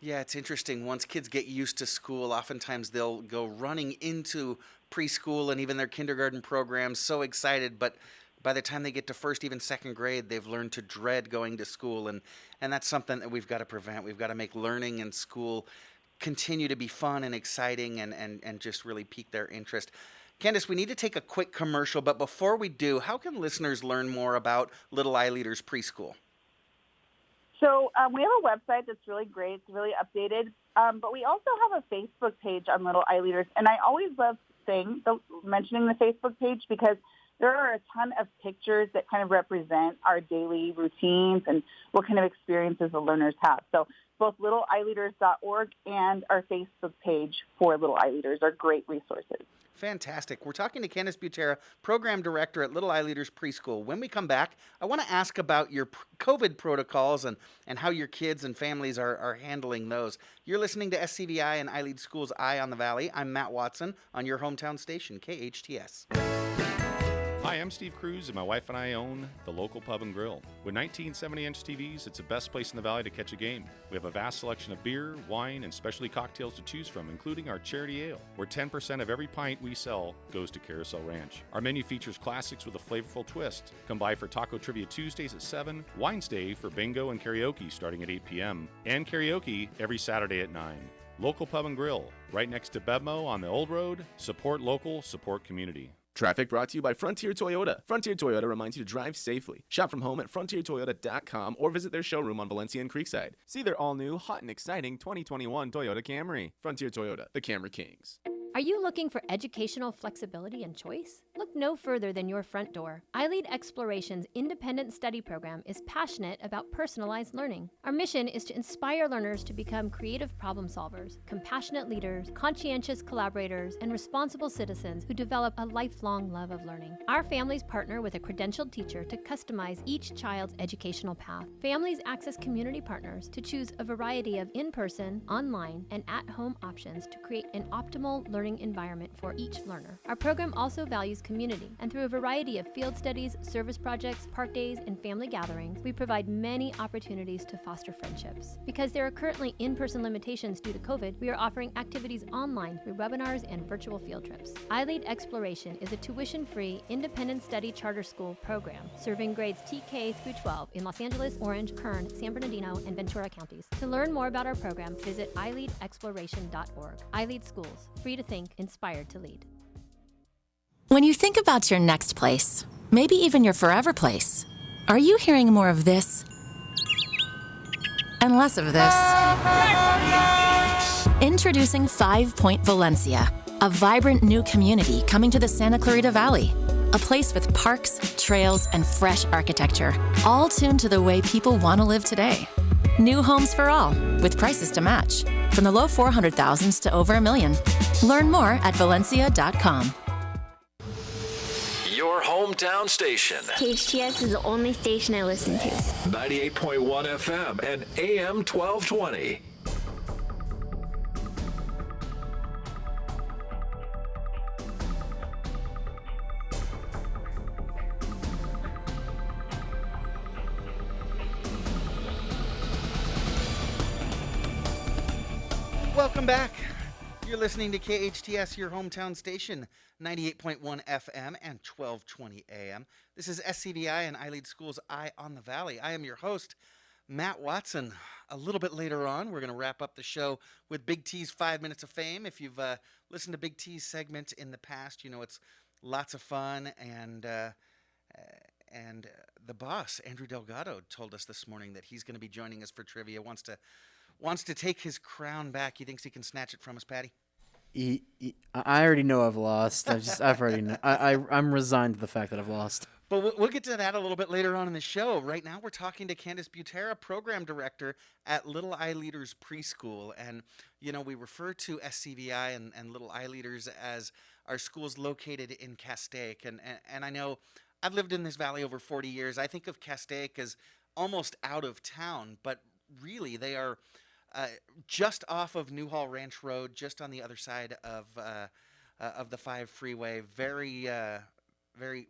Yeah, it's interesting. Once kids get used to school, oftentimes they'll go running into preschool and even their kindergarten programs so excited, but by the time they get to first, even second grade, they've learned to dread going to school, and that's something that we've got to prevent. We've got to make learning in school continue to be fun and exciting and just really pique their interest. Candace, we need to take a quick commercial, but before we do, how can listeners learn more about Little iLEADers Preschool? So we have a website that's really great. It's really updated. But we also have a Facebook page on Little iLEADers. And I always love mentioning the Facebook page because there are a ton of pictures that kind of represent our daily routines and what kind of experiences the learners have. So both littleileaders.org and our Facebook page for Little iLEADers are great resources. Fantastic. We're talking to Candace Butera, Program Director at Little iLEADers Preschool. When we come back, I want to ask about your COVID protocols and how your kids and families are handling those. You're listening to SCVi and iLEAD School's Eye on the Valley. I'm Matt Watson on your hometown station, KHTS. Hi, I'm Steve Cruz, and my wife and I own the local pub and grill. With 19 70-inch TVs, it's the best place in the valley to catch a game. We have a vast selection of beer, wine, and specialty cocktails to choose from, including our charity ale, where 10% of every pint we sell goes to Carousel Ranch. Our menu features classics with a flavorful twist. Come by for Taco Trivia Tuesdays at 7, Wines Day for bingo and karaoke starting at 8 p.m., and karaoke every Saturday at 9. Local Pub and Grill, right next to Bevmo on the Old Road. Support local, support community. Traffic brought to you by Frontier Toyota. Frontier Toyota reminds you to drive safely. Shop from home at frontiertoyota.com or visit their showroom on Valencia and Creekside. See their all-new, hot and exciting 2021 Toyota Camry. Frontier Toyota, the Camry Kings. Are you looking for educational flexibility and choice? Look no further than your front door. iLEAD Exploration's independent study program is passionate about personalized learning. Our mission is to inspire learners to become creative problem solvers, compassionate leaders, conscientious collaborators, and responsible citizens who develop a lifelong love of learning. Our families partner with a credentialed teacher to customize each child's educational path. Families access community partners to choose a variety of in-person, online, and at-home options to create an optimal learning environment for each learner. Our program also values community, and through a variety of field studies, service projects, park days, and family gatherings, we provide many opportunities to foster friendships. Because there are currently in-person limitations due to COVID, we are offering activities online through webinars and virtual field trips. iLEAD Exploration is a tuition-free, independent study charter school program serving grades TK through 12 in Los Angeles, Orange, Kern, San Bernardino, and Ventura counties. To learn more about our program, visit iLEADexploration.org. iLEAD Schools, free to think, inspired to lead. When you think about your next place, maybe even your forever place, are you hearing more of this and less of this? Introducing 5 Point Valencia, a vibrant new community coming to the Santa Clarita Valley. A place with parks, trails, and fresh architecture, all tuned to the way people want to live today. New homes for all, with prices to match, from the low 400,000s to over $1 million. Learn more at valencia.com. Your hometown station. KHTS is the only station I listen to. 98.1 FM and AM 1220. Welcome back. You're listening to KHTS, your hometown station, 98.1 FM and 1220 AM. This is SCVi and iLEAD School's Eye on the Valley. I am your host, Matt Watson. A little bit later on, we're going to wrap up the show with Big T's 5 Minutes of Fame. If you've listened to Big T's segment in the past, you know it's lots of fun. And the boss, Andrew Delgado, told us this morning that he's going to be joining us for trivia. Wants to take his crown back. He thinks he can snatch it from us, Patty. I already know I've lost. I've already know. I'm resigned to the fact that I've lost. But we'll get to that a little bit later on in the show. Right now, we're talking to Candace Butera, Program Director at Little iLEADers Preschool. And, you know, we refer to SCVi and Little iLEADers as our schools located in Castaic. And I know I've lived in this valley over 40 years. I think of Castaic as almost out of town, but really they are just off of Newhall Ranch Road, just on the other side of the 5 freeway. Very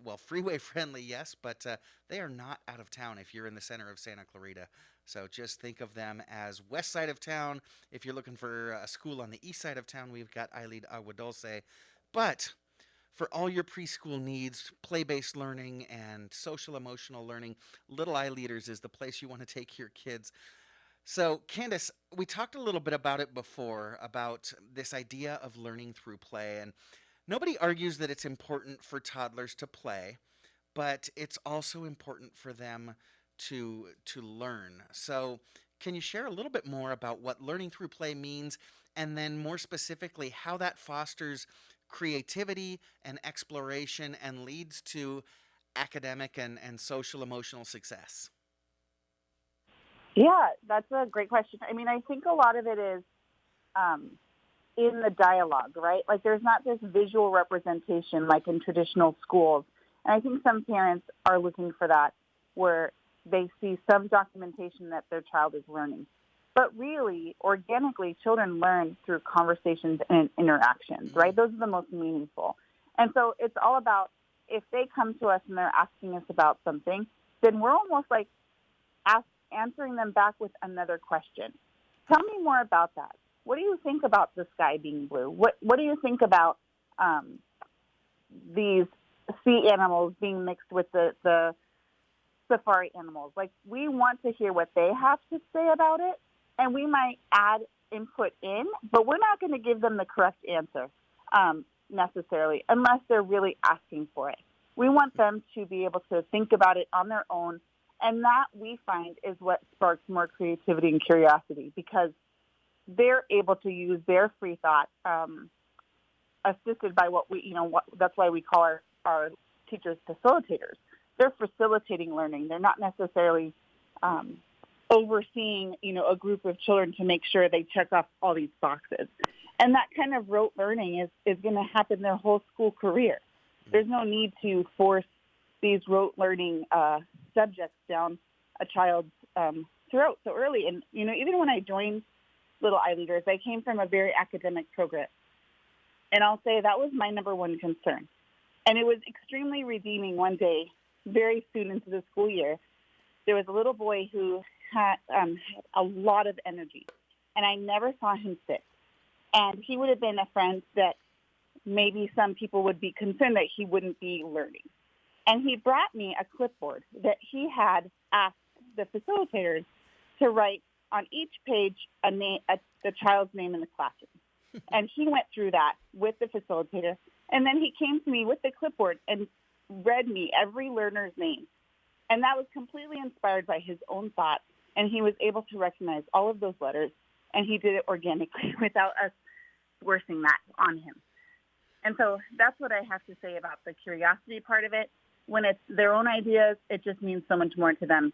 well, freeway friendly, yes, but they are not out of town if you're in the center of Santa Clarita. So just think of them as west side of town. If you're looking for a school on the east side of town, we've got iLEAD Agua Dulce. But for all your preschool needs, play-based learning and social-emotional learning, Little iLEADers is the place you want to take your kids. So, Candace, we talked a little bit about it before, about this idea of learning through play. And nobody argues that it's important for toddlers to play, but it's also important for them to learn. So, can you share a little bit more about what learning through play means, and then more specifically, how that fosters creativity and exploration and leads to academic and social-emotional success? Yeah, that's a great question. I mean, I think a lot of it is in the dialogue, right? Like there's not this visual representation like in traditional schools. And I think some parents are looking for that where they see some documentation that their child is learning. But really, organically, children learn through conversations and interactions, right? Those are the most meaningful. And so it's all about if they come to us and they're asking us about something, then we're almost like answering them back with another question. Tell me more about that. What do you think about the sky being blue? What do you think about these sea animals being mixed with the safari animals? Like, we want to hear what they have to say about it, and we might add input in, but we're not going to give them the correct answer necessarily unless they're really asking for it. We want them to be able to think about it on their own. And that, we find, is what sparks more creativity and curiosity because they're able to use their free thought, assisted by that's why we call our teachers facilitators. They're facilitating learning. They're not necessarily overseeing, a group of children to make sure they check off all these boxes. And that kind of rote learning is going to happen their whole school career. There's no need to force these rote learning subjects down a child's throat so early. And, even when I joined Little iLEADers, I came from a very academic program. And I'll say that was my number one concern. And it was extremely redeeming one day, very soon into the school year. There was a little boy who had a lot of energy, and I never saw him sit. And he would have been a friend that maybe some people would be concerned that he wouldn't be learning. And he brought me a clipboard that he had asked the facilitators to write on each page the child's name in the classroom. And he went through that with the facilitator. And then he came to me with the clipboard and read me every learner's name. And that was completely inspired by his own thoughts. And he was able to recognize all of those letters. And he did it organically without us forcing that on him. And so that's what I have to say about the curiosity part of it. When it's their own ideas, it just means so much more to them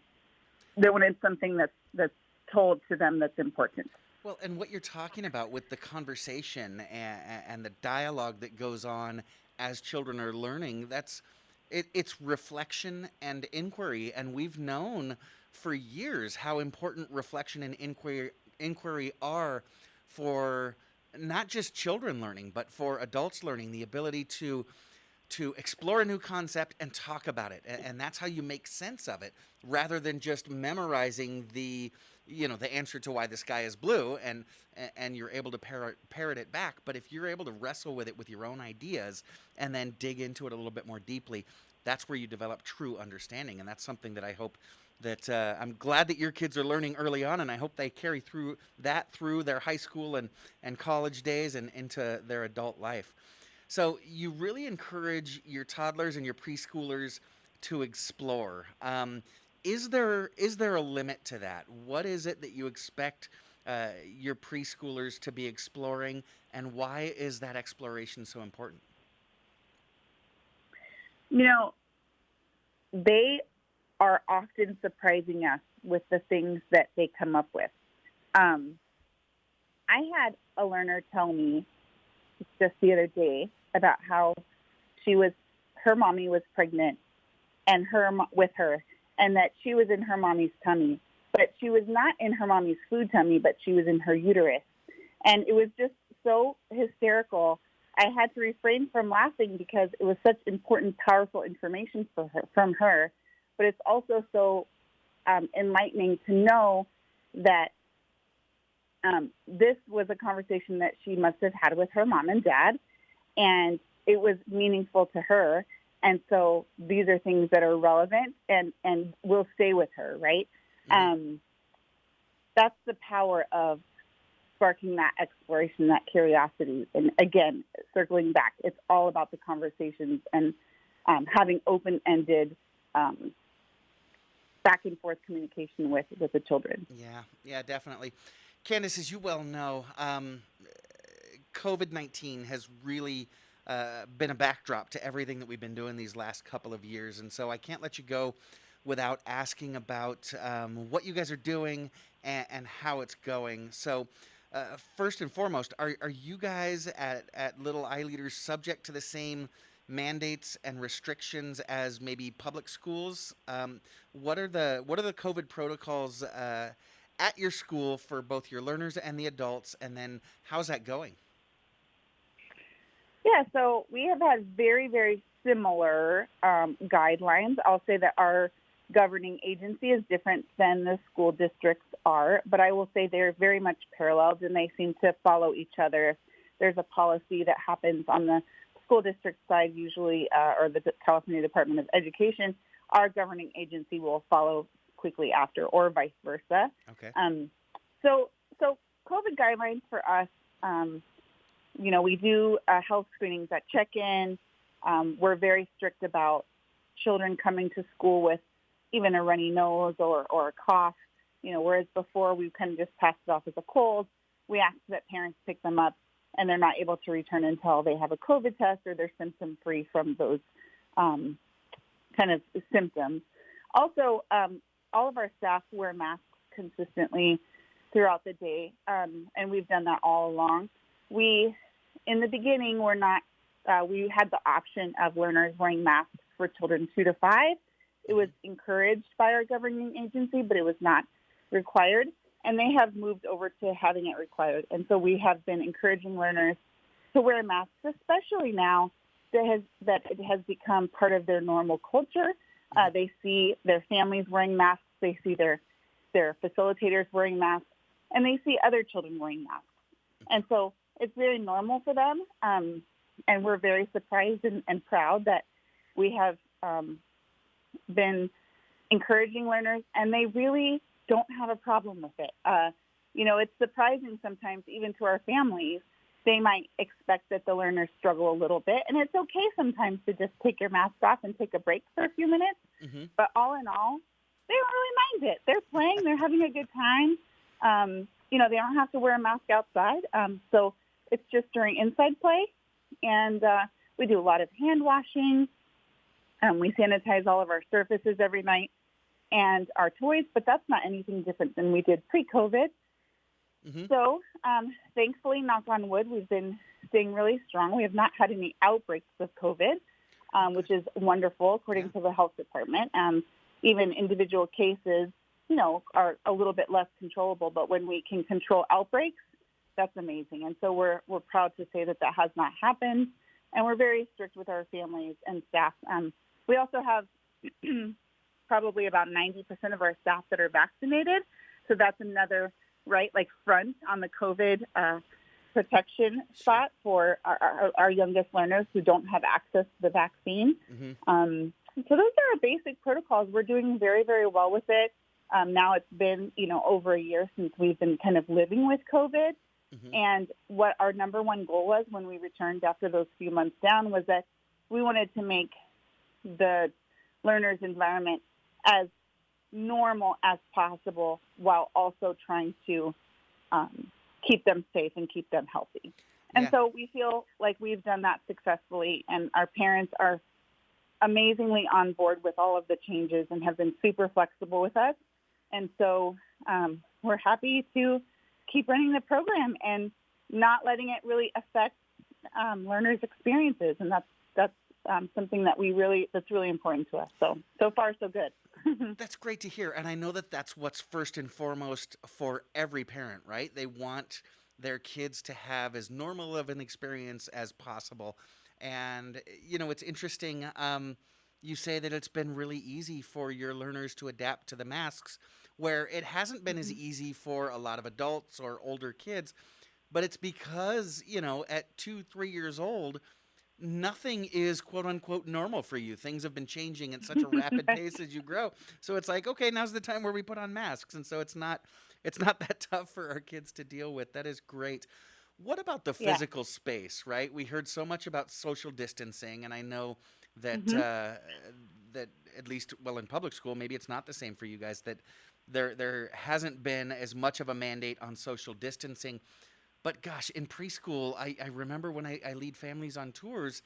than when it's something that's told to them that's important. Well, and what you're talking about with the conversation and the dialogue that goes on as children are learning, it's reflection and inquiry. And we've known for years how important reflection and inquiry are for not just children learning, but for adults learning, the ability to explore a new concept and talk about it. And that's how you make sense of it, rather than just memorizing the the answer to why the sky is blue, and you're able to parrot it back. But if you're able to wrestle with it with your own ideas and then dig into it a little bit more deeply, that's where you develop true understanding. And that's something that I hope that I'm glad that your kids are learning early on, and I hope they carry through their high school and college days and into their adult life. So you really encourage your toddlers and your preschoolers to explore. Is there a limit to that? What is it that you expect your preschoolers to be exploring, and why is that exploration so important? They are often surprising us with the things that they come up with. I had a learner tell me just the other day about how her mommy was pregnant and with her, and that she was in her mommy's tummy, but she was not in her mommy's food tummy, but she was in her uterus. And it was just so hysterical. I had to refrain from laughing because it was such important, powerful information from her. But it's also so enlightening to know that this was a conversation that she must have had with her mom and dad, and it was meaningful to her. And so these are things that are relevant and will stay with her, right? Mm-hmm. That's the power of sparking that exploration, that curiosity. And again, circling back, it's all about the conversations and having open-ended back and forth communication with the children. Yeah, definitely. Candace, as you well know, COVID-19 has really been a backdrop to everything that we've been doing these last couple of years. And so I can't let you go without asking about what you guys are doing and how it's going. So first and foremost, are you guys at Little iLEADers subject to the same mandates and restrictions as maybe public schools? What are the COVID protocols at your school for both your learners and the adults, and then how's that going? Yeah, so we have had very, very similar guidelines. I'll say that our governing agency is different than the school districts are, but I will say they're very much paralleled, and they seem to follow each other. If there's a policy that happens on the school district side, usually, or the California Department of Education, our governing agency will follow quickly after, or vice versa. Okay. So COVID guidelines for us, we do health screenings at check-in. We're very strict about children coming to school with even a runny nose or a cough, whereas before we kind of just passed it off as a cold. We ask that parents pick them up, and they're not able to return until they have a COVID test or they're symptom-free from those kind of symptoms. Also, all of our staff wear masks consistently throughout the day, and we've done that all along. In the beginning, we had the option of learners wearing masks for children 2 to 5. It was encouraged by our governing agency, but it was not required. And they have moved over to having it required. And so we have been encouraging learners to wear masks, especially now that it has become part of their normal culture. They see their families wearing masks. They see their facilitators wearing masks. And they see other children wearing masks. And so it's very normal for them. And we're very surprised and proud that we have been encouraging learners, and they really don't have a problem with it. It's surprising sometimes, even to our families. They might expect that the learners struggle a little bit, and it's okay sometimes to just take your mask off and take a break for a few minutes. Mm-hmm. But all in all, they don't really mind it. They're playing. They're having a good time. They don't have to wear a mask outside. So it's just during inside play. And we do a lot of hand washing. We sanitize all of our surfaces every night and our toys, but that's not anything different than we did pre-COVID. Mm-hmm. So thankfully, knock on wood, we've been staying really strong. We have not had any outbreaks of COVID, which is wonderful, according to the health department. Even individual cases, are a little bit less controllable, but when we can control outbreaks, that's amazing. And so we're proud to say that has not happened, and we're very strict with our families and staff. We also have probably about 90% of our staff that are vaccinated, so So that's another, right, like front on the COVID protection spot for our youngest learners who don't have access to the vaccine. So those are our basic protocols. We're doing very, very well with it. Now it's been, over a year since we've been kind of living with COVID. And what our number one goal was when we returned after those few months down was that we wanted to make the learners' environment as normal as possible while also trying to keep them safe and keep them healthy. And so we feel like we've done that successfully, and our parents are amazingly on board with all of the changes and have been super flexible with us. And so we're happy to keep running the program and not letting it really affect learners' experiences. And that's something that that's really important to us. So far, so good. That's great to hear. And I know that that's what's first and foremost for every parent, right? They want their kids to have as normal of an experience as possible. And, it's interesting. You say that it's been really easy for your learners to adapt to the masks, where it hasn't been as easy for a lot of adults or older kids. But it's because, at 2-3 years old, nothing is quote unquote normal for you. Things have been changing at such a rapid pace as you grow. So it's like, okay, now's the time where we put on masks. And so it's not that tough for our kids to deal with. That is great. What about the physical space, right? We heard so much about social distancing, and I know that that at least, in public school, maybe it's not the same for you guys, that there hasn't been as much of a mandate on social distancing. But gosh, in preschool, I remember when I lead families on tours,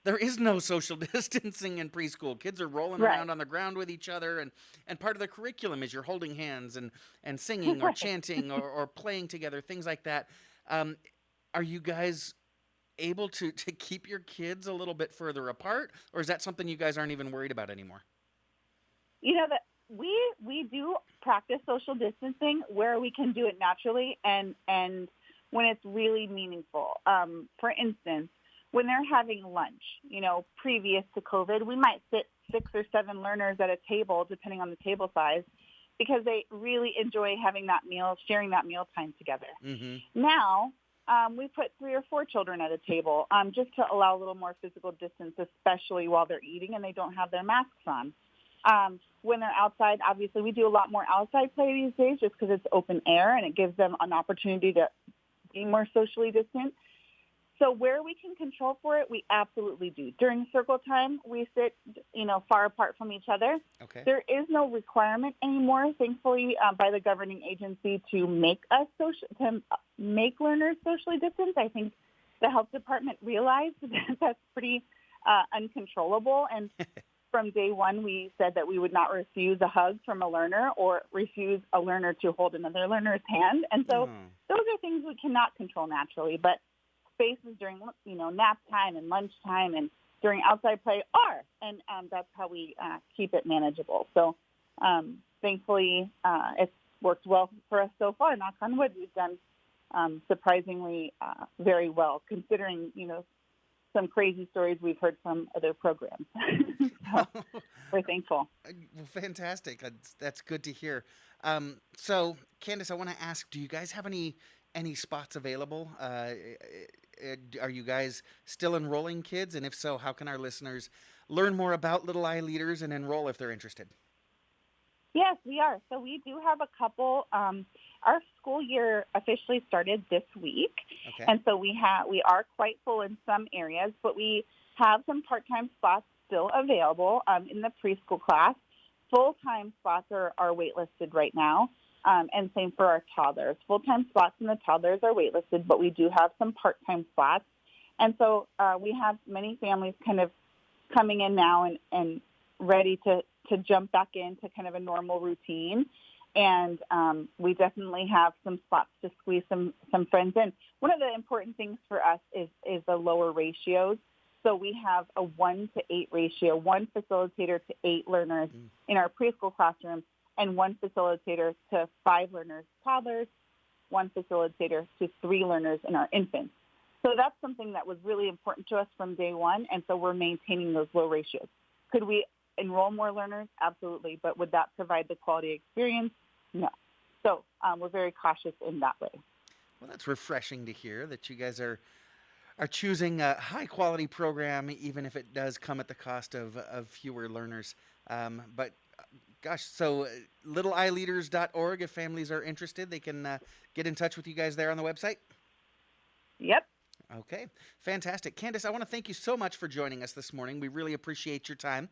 there is no social distancing in preschool. Kids are rolling around on the ground with each other, and part of the curriculum is you're holding hands and singing or chanting or playing together, things like that. Are you guys able to keep your kids a little bit further apart, or is that something you guys aren't even worried about anymore? That we do practice social distancing where we can do it naturally and when it's really meaningful. For instance, when they're having lunch, previous to COVID, we might sit 6 or 7 learners at a table, depending on the table size, because they really enjoy having that meal, sharing that meal time together. Now, we put 3 or 4 children at a table just to allow a little more physical distance, especially while they're eating and they don't have their masks on. When they're outside, obviously, we do a lot more outside play these days just because it's open air and it gives them an opportunity to be more socially distant. So where we can control for it, we absolutely do. During circle time, we sit, far apart from each other. Okay. There is no requirement anymore, thankfully, by the governing agency to make learners socially distant. I think the health department realized that that's pretty uncontrollable. And from day one, we said that we would not refuse a hug from a learner or refuse a learner to hold another learner's hand. And so those are things we cannot control naturally, but spaces during, nap time and lunch time and during outside play are, and that's how we keep it manageable. So thankfully, it's worked well for us so far. Knock on wood, we've done surprisingly very well, considering, some crazy stories we've heard from other programs. So we're thankful. Well, fantastic. That's good to hear. So, Candace, I want to ask, do you guys have any spots available? Are you guys still enrolling kids? And if so, how can our listeners learn more about Little iLEADers and enroll if they're interested? Yes, we are. So we do have a couple. Our school year officially started this week, and so we are quite full in some areas, but we have some part-time spots still available in the preschool class. Full-time spots are waitlisted right now, and same for our toddlers. Full-time spots in the toddlers are waitlisted, but we do have some part-time spots, and so we have many families kind of coming in now and ready to jump back into kind of a normal routine. And we definitely have some spots to squeeze some friends in. One of the important things for us is the lower ratios. So we have a 1-to-8 ratio, 1 facilitator to 8 learners in our preschool classroom, and 1 facilitator to 5 learners, toddlers, 1 facilitator to 3 learners in our infants. So that's something that was really important to us from day one, and so we're maintaining those low ratios. Could we enroll more learners? Absolutely. But would that provide the quality experience? No. So we're very cautious in that way. Well, that's refreshing to hear that you guys are choosing a high-quality program, even if it does come at the cost of fewer learners. But gosh, so little iLEADers.org, if families are interested, they can get in touch with you guys there on the website? Yep. Okay, fantastic. Candace, I want to thank you so much for joining us this morning. We really appreciate your time.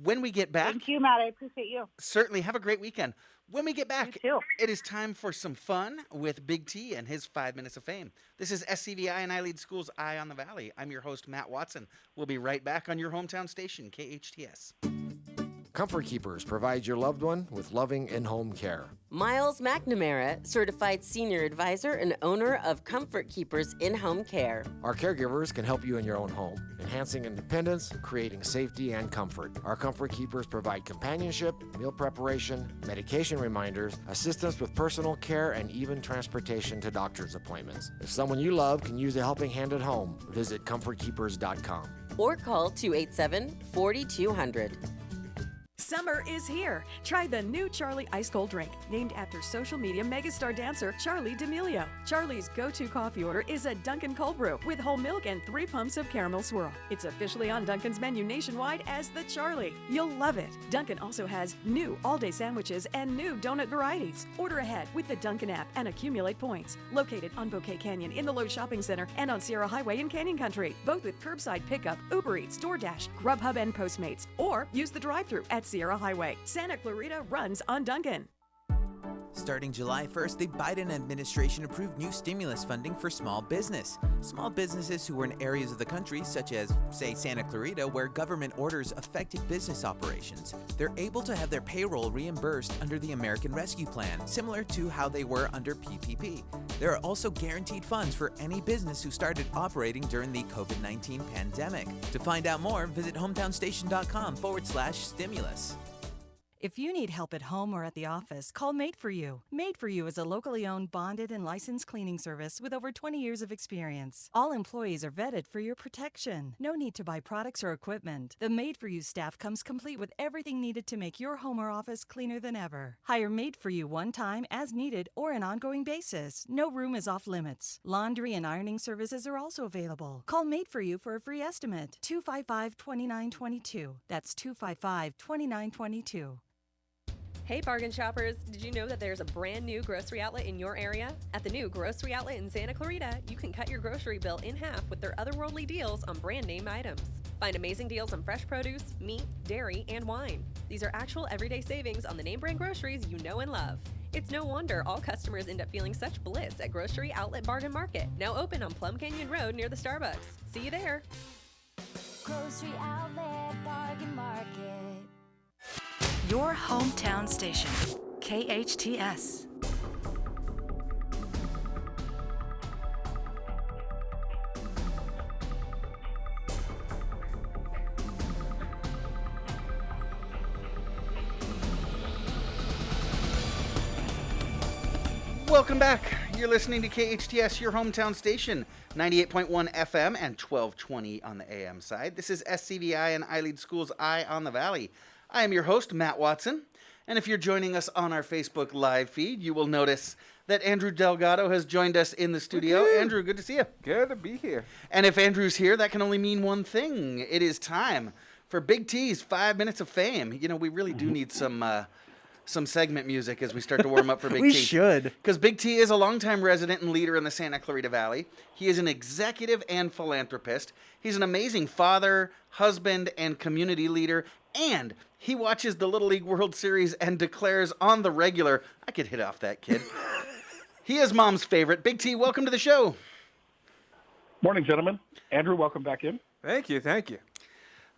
When we get back... Thank you, Matt. I appreciate you. Certainly. Have a great weekend. When we get back, it is time for some fun with Big T and his 5 minutes of fame. This is SCVi and iLEAD School's Eye on the Valley. I'm your host, Matt Watson. We'll be right back on your hometown station, KHTS. Comfort Keepers provides your loved one with loving in-home care. Miles McNamara, certified senior advisor and owner of Comfort Keepers in-home care. Our caregivers can help you in your own home, enhancing independence, creating safety and comfort. Our Comfort Keepers provide companionship, meal preparation, medication reminders, assistance with personal care, and even transportation to doctor's appointments. If someone you love can use a helping hand at home, visit comfortkeepers.com. Or call 287-4200. Summer is here. Try the new Charlie Ice Cold Drink, named after social media megastar dancer Charlie D'Amelio. Charlie's go-to coffee order is a Dunkin' Cold Brew with whole milk and 3 pumps of caramel swirl. It's officially on Dunkin's menu nationwide as the Charlie. You'll love it. Dunkin' also has new all-day sandwiches and new donut varieties. Order ahead with the Dunkin' app and accumulate points. Located on Bouquet Canyon in the Lowe's Shopping Center and on Sierra Highway in Canyon Country, both with curbside pickup, Uber Eats, DoorDash, Grubhub, and Postmates. Or use the drive-thru at Sierra Highway. Santa Clarita runs on Dunkin'. Starting July 1st, the Biden administration approved new stimulus funding for small business. Small businesses who are in areas of the country, such as, say, Santa Clarita, where government orders affected business operations. They're able to have their payroll reimbursed under the American Rescue Plan, similar to how they were under PPP. There are also guaranteed funds for any business who started operating during the COVID-19 pandemic. To find out more, visit hometownstation.com/stimulus. If you need help at home or at the office, call Made For You. Made For You is a locally owned, bonded, and licensed cleaning service with over 20 years of experience. All employees are vetted for your protection. No need to buy products or equipment. The Made For You staff comes complete with everything needed to make your home or office cleaner than ever. Hire Made For You one time, as needed, or an ongoing basis. No room is off limits. Laundry and ironing services are also available. Call Made For You for a free estimate. 255-2922. That's 255-2922. Hey bargain shoppers, did you know that there's a brand new grocery outlet in your area? At the new grocery outlet in Santa Clarita, you can cut your grocery bill in half with their otherworldly deals on brand name items. Find amazing deals on fresh produce, meat, dairy, and wine. These are actual everyday savings on the name brand groceries you know and love. It's no wonder all customers end up feeling such bliss at Grocery Outlet Bargain Market, now open on Plum Canyon Road near the Starbucks. See you there. Grocery Outlet Bargain Market. Your hometown station, KHTS. Welcome back. You're listening to KHTS, your hometown station, 98.1 FM and 1220 on the AM side. This is SCVi and iLEAD School's Eye on the Valley. I am your host, Matt Watson, and if you're joining us on our Facebook live feed, you will notice that Andrew Delgado has joined us in the studio. Woo-hoo. Andrew, good to see you. Good to be here. And if Andrew's here, that can only mean one thing. It is time for Big T's 5 minutes of fame. You know, we really do need some segment music as we start to warm up for Big T. We should. Because Big T is a longtime resident and leader in the Santa Clarita Valley. He is an executive and philanthropist. He's an amazing father, husband, and community leader. And he watches the Little League World Series and declares on the regular, I could hit off that kid. He is mom's favorite. Big T, welcome to the show. Morning, gentlemen. Andrew, welcome back in. Thank you.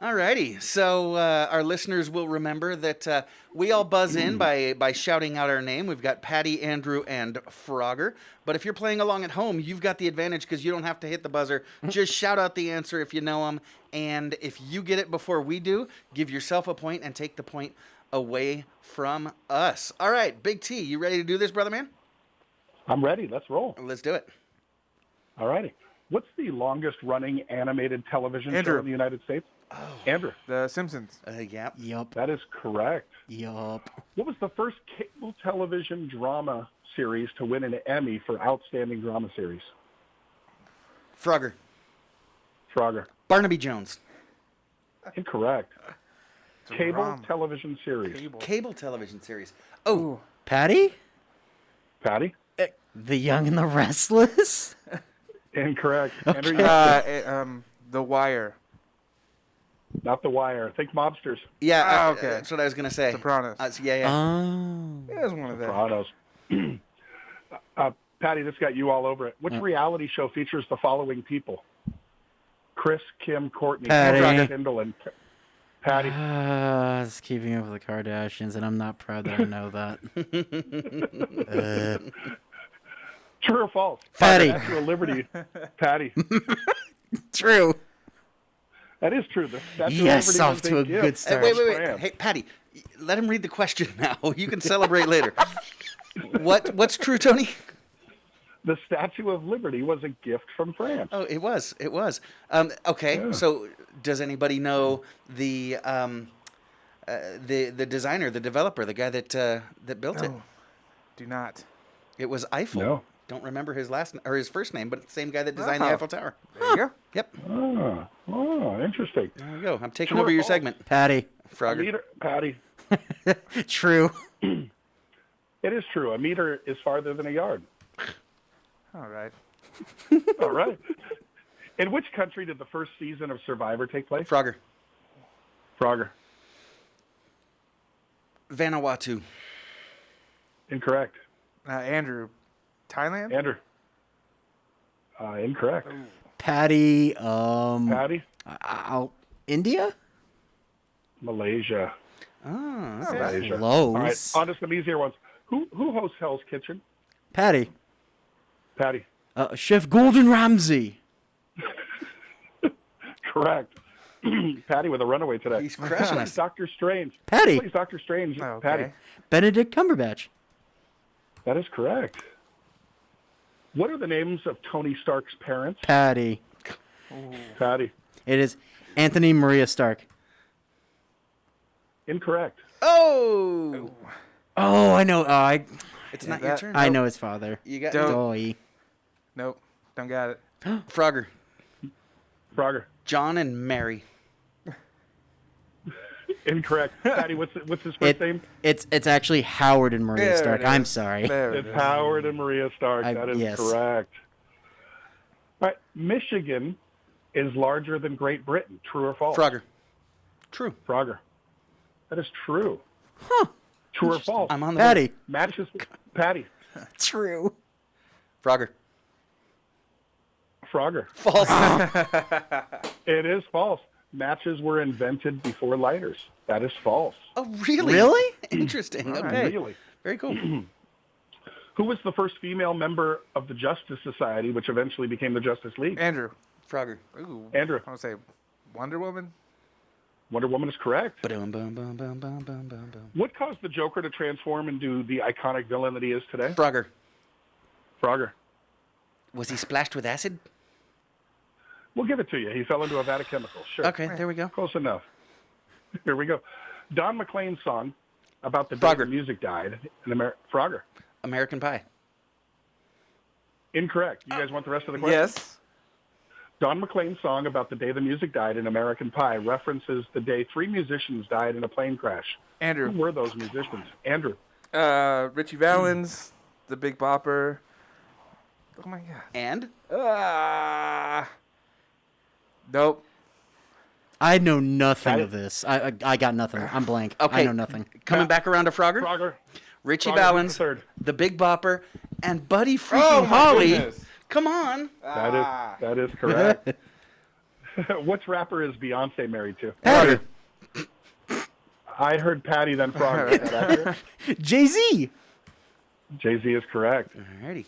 All righty. So our listeners will remember that we all buzz in by shouting out our name. We've got Patty, Andrew, and Frogger. But if you're playing along at home, you've got the advantage because you don't have to hit the buzzer. Just shout out the answer if you know them. And if you get it before we do, give yourself a point and take the point away from us. All right, Big T, you ready to do this, brother man? I'm ready. Let's roll. Let's do it. All righty. What's the longest running animated television show in the United States? Andrew. The Simpsons. Yep. Yup. That is correct. Yup. What was the first cable television drama series to win an Emmy for Outstanding Drama Series? Frogger. Frogger. Barnaby Jones. Incorrect. Cable drama. television series. Cable television series. Oh. Patty? Patty? The Young and the Restless? Incorrect. Okay. Andrew, The Wire. not The Wire. Think mobsters. Yeah, okay. That's what I was going to say. Sopranos. Yeah. Oh. Yeah, it's one of them. Sopranos. Patty, this got you all over it. Which reality show features the following people? Chris, Kim, Courtney, Patty. Kendall, and Patty. It's Keeping Up with the Kardashians, and I'm not proud that I know that. True or false? Patty. Statue of Liberty. Patty. True. That is true. The Statue Yes, of off Liberty to was a good gift start. from Wait. France. Hey, Patty, let him read the question now. You can celebrate later. What's true, Tony? The Statue of Liberty was a gift from France. Oh, it was. Okay, Yeah. so does anybody know the designer, the developer, the guy that built it? No. Do not. It was Eiffel. No. Don't remember his his first name, but same guy that designed the Oh. Eiffel Tower. There you go. Yep. Oh, interesting. There we go. I'm taking True over or your false? segment. Patty. Frogger. Patty. True. It is true. A meter is farther than a yard. All right. All right. In which country did the first season of Survivor take place? Frogger. Frogger. Vanuatu. Incorrect. Andrew. Thailand? Andrew. Incorrect. Patty. Patty. India? Malaysia. Oh, that's Malaysia. close. All right. On to some easier ones. Who hosts Hell's Kitchen? Patty. Patty. Chef Gordon Ramsay. Correct. Patty with a runaway today. He's crushing us. Doctor Strange. Patty. Who plays Doctor Strange. Oh, okay. Patty. Benedict Cumberbatch. That is correct. What are the names of Tony Stark's parents? Patty. Patty. It is Anthony Maria Stark. Incorrect. Oh. Oh, I know. It's not your turn. I know his father. You got Doy. Nope. Don't got it. Frogger. Frogger. John and Mary. Incorrect. Patty, what's his first name? It's actually Howard and Maria There Stark. it I'm is. sorry. There it It's is. Howard and Maria Stark. That is yes. correct. All right. Michigan is larger than Great Britain. True or false? Frogger. True. Frogger. That is true. Huh. True or false? I'm on the Patty. Matches. Patty. True. Frogger. Frogger. False. It is false. Matches were invented before lighters. That is false. Oh, really? Really? Interesting. Okay. Really. Very cool. Who was the first female member of the Justice Society, which eventually became the Justice League? Andrew. Frogger. Ooh. Andrew. I would say Wonder Woman. Wonder Woman is correct. Ba-dum, bum, bum, bum, bum, bum, bum, bum. What caused the Joker to transform into the iconic villain that he is today? Frogger. Frogger. Was he splashed with acid? We'll give it to you. He fell into a vat of chemicals. Sure. Okay, there we go. Close enough. Here we go. Don McLean's song about the day the music died in Frogger. American Pie. Incorrect. You guys want the rest of the question? Yes. Don McLean's song about the day the music died in American Pie references the day 3 musicians died in a plane crash. Andrew. Who were those musicians? Andrew. Richie Valens, The Big Bopper. Oh my God. And? Nope. I know nothing of this. I got nothing. I'm blank. Okay. I know nothing. Coming back around to Frogger. Frogger. Richie Frogger, Valens, third. the Big Bopper, and Buddy freaking Oh, my Holly. goodness. Come on. That is correct. Which rapper is Beyonce married to? Patty. I heard Patty, then Frogger. Is that accurate? Jay-Z. Jay-Z is correct. Alrighty.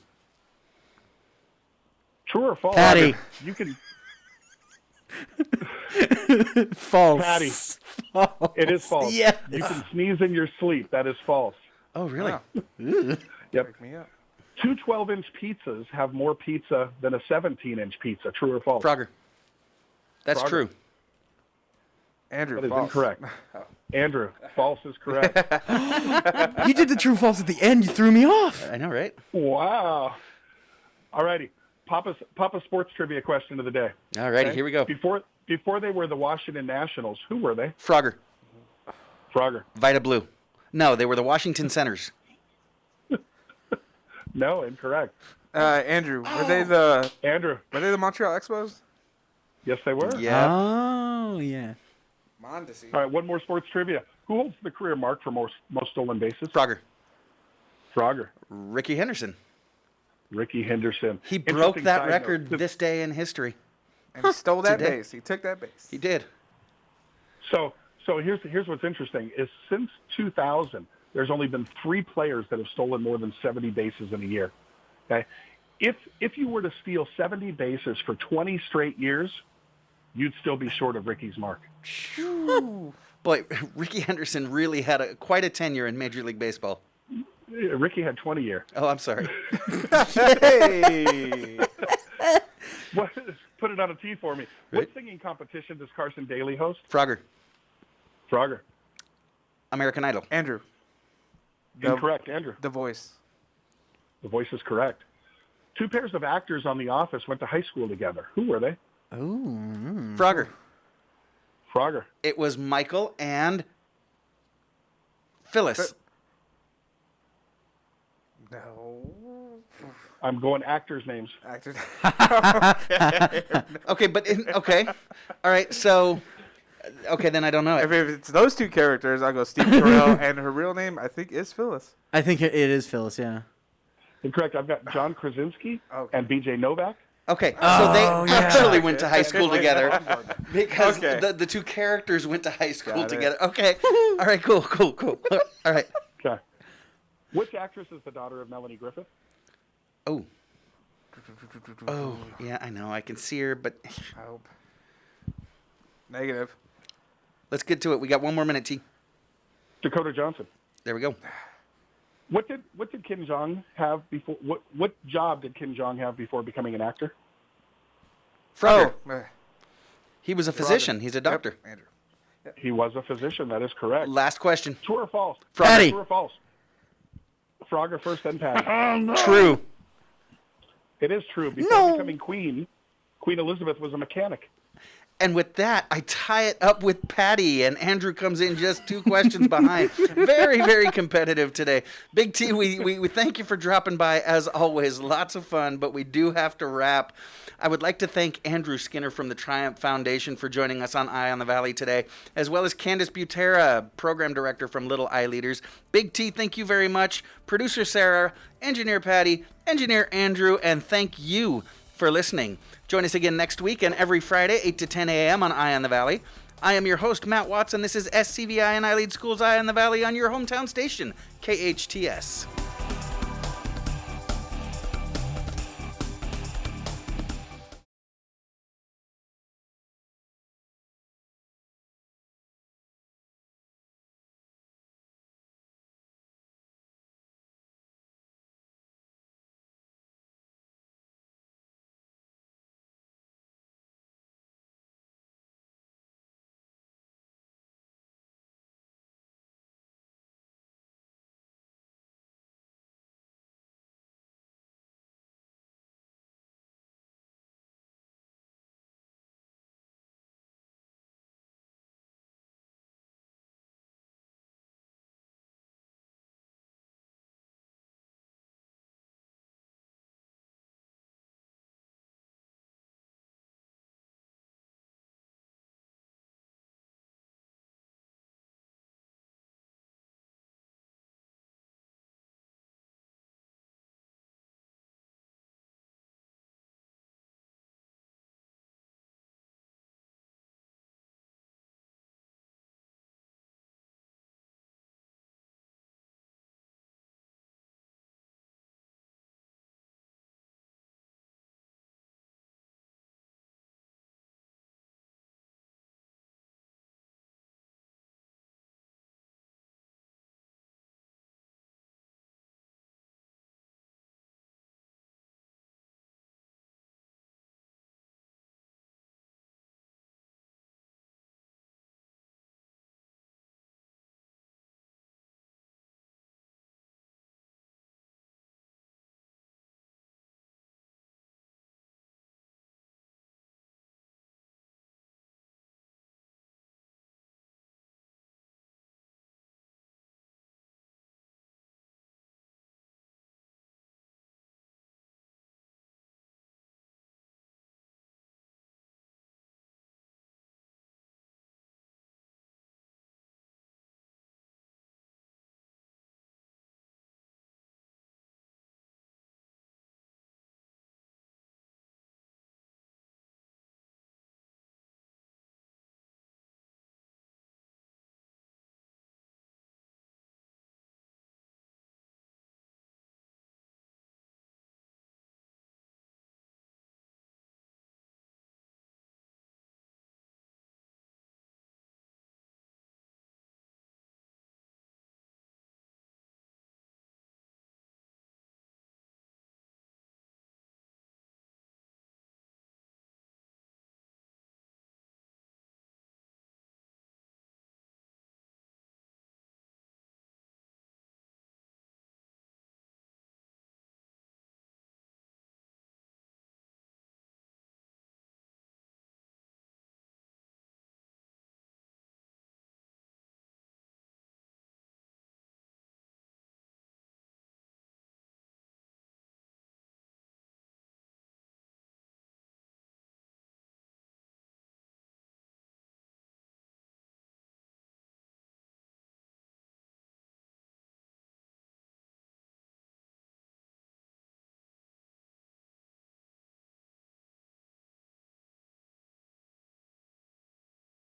True or false? Patty. You can. False. Patty. False. It is false. Yes. You can sneeze in your sleep. That is false. Oh, really? Yep. Wake me up. 2 12-inch pizzas have more pizza than a 17-inch pizza. True or false? Frogger. That's Frogger. true. Andrew, That is false. incorrect. Andrew, false is correct. You did the true false at the end. You threw me off. I know, right? Wow. All righty. Papa's sports trivia question of the day. All righty, here we go. Before they were the Washington Nationals, who were they? Frogger. Vita Blue. No, they were the Washington Senators. No, incorrect. Andrew, were they the Montreal Expos? Yes, they were. Yeah. Oh, yeah. Mondesi. All right, one more sports trivia. Who holds the career mark for most stolen bases? Frogger. Ricky Henderson. Ricky Henderson. He broke that record this day in history. And he stole that Today. base. He took that base. He did. So here's what's interesting is since 2000, there's only been 3 players that have stolen more than 70 bases in a year. Okay, if you were to steal 70 bases for 20 straight years, you'd still be short of Ricky's mark. Boy, Ricky Henderson really had quite a tenure in Major League Baseball. Ricky had 20 years. Oh, I'm sorry. Hey. Put it on a tee for me. What singing competition does Carson Daly host? Frogger. American Idol. Andrew. Incorrect, Andrew. The Voice. The Voice is correct. 2 pairs of actors on The Office went to high school together. Who were they? Frogger. Frogger. It was Michael and Phyllis. No. I'm going actors' names. Actors. Okay, but okay. All right, so okay, then I don't know it. If it's those 2 characters, I'll go Steve Carell, and her real name, I think, is Phyllis. I think it is Phyllis, yeah. Incorrect. I've got John Krasinski and BJ Novak. Okay, so they actually went to high school together because the 2 characters went to high school together. Okay, all right, cool. All right. Okay. Which actress is the daughter of Melanie Griffith? Oh, yeah, I know. I can see her, but I hope. Negative. Let's get to it. We got 1 more minute, T. Dakota Johnson. There we go. What did Kim Jong have before? What job did Kim Jong have before becoming an actor? Frogger. He was a physician. He's a doctor. Yep. Andrew. Yep. He was a physician. That is correct. Last question. True or false? Patty. True or false? Frogger first, then Patty. True. It is true. Before becoming queen, Queen Elizabeth was a mechanic. And with that, I tie it up with Patty, and Andrew comes in just 2 questions behind. Very, very competitive today. Big T, we thank you for dropping by, as always. Lots of fun, but we do have to wrap. I would like to thank Andrew Skinner from the Triumph Foundation for joining us on Eye on the Valley today, as well as Candace Butera, Program Director from Little iLEADers. Big T, thank you very much. Producer Sarah, Engineer Patty, Engineer Andrew, and thank you for listening. Join us again next week and every Friday, 8 to 10 a.m. on Eye on the Valley. I am your host, Matt Watson. This is SCVi and iLEAD Schools Eye on the Valley on your hometown station, KHTS.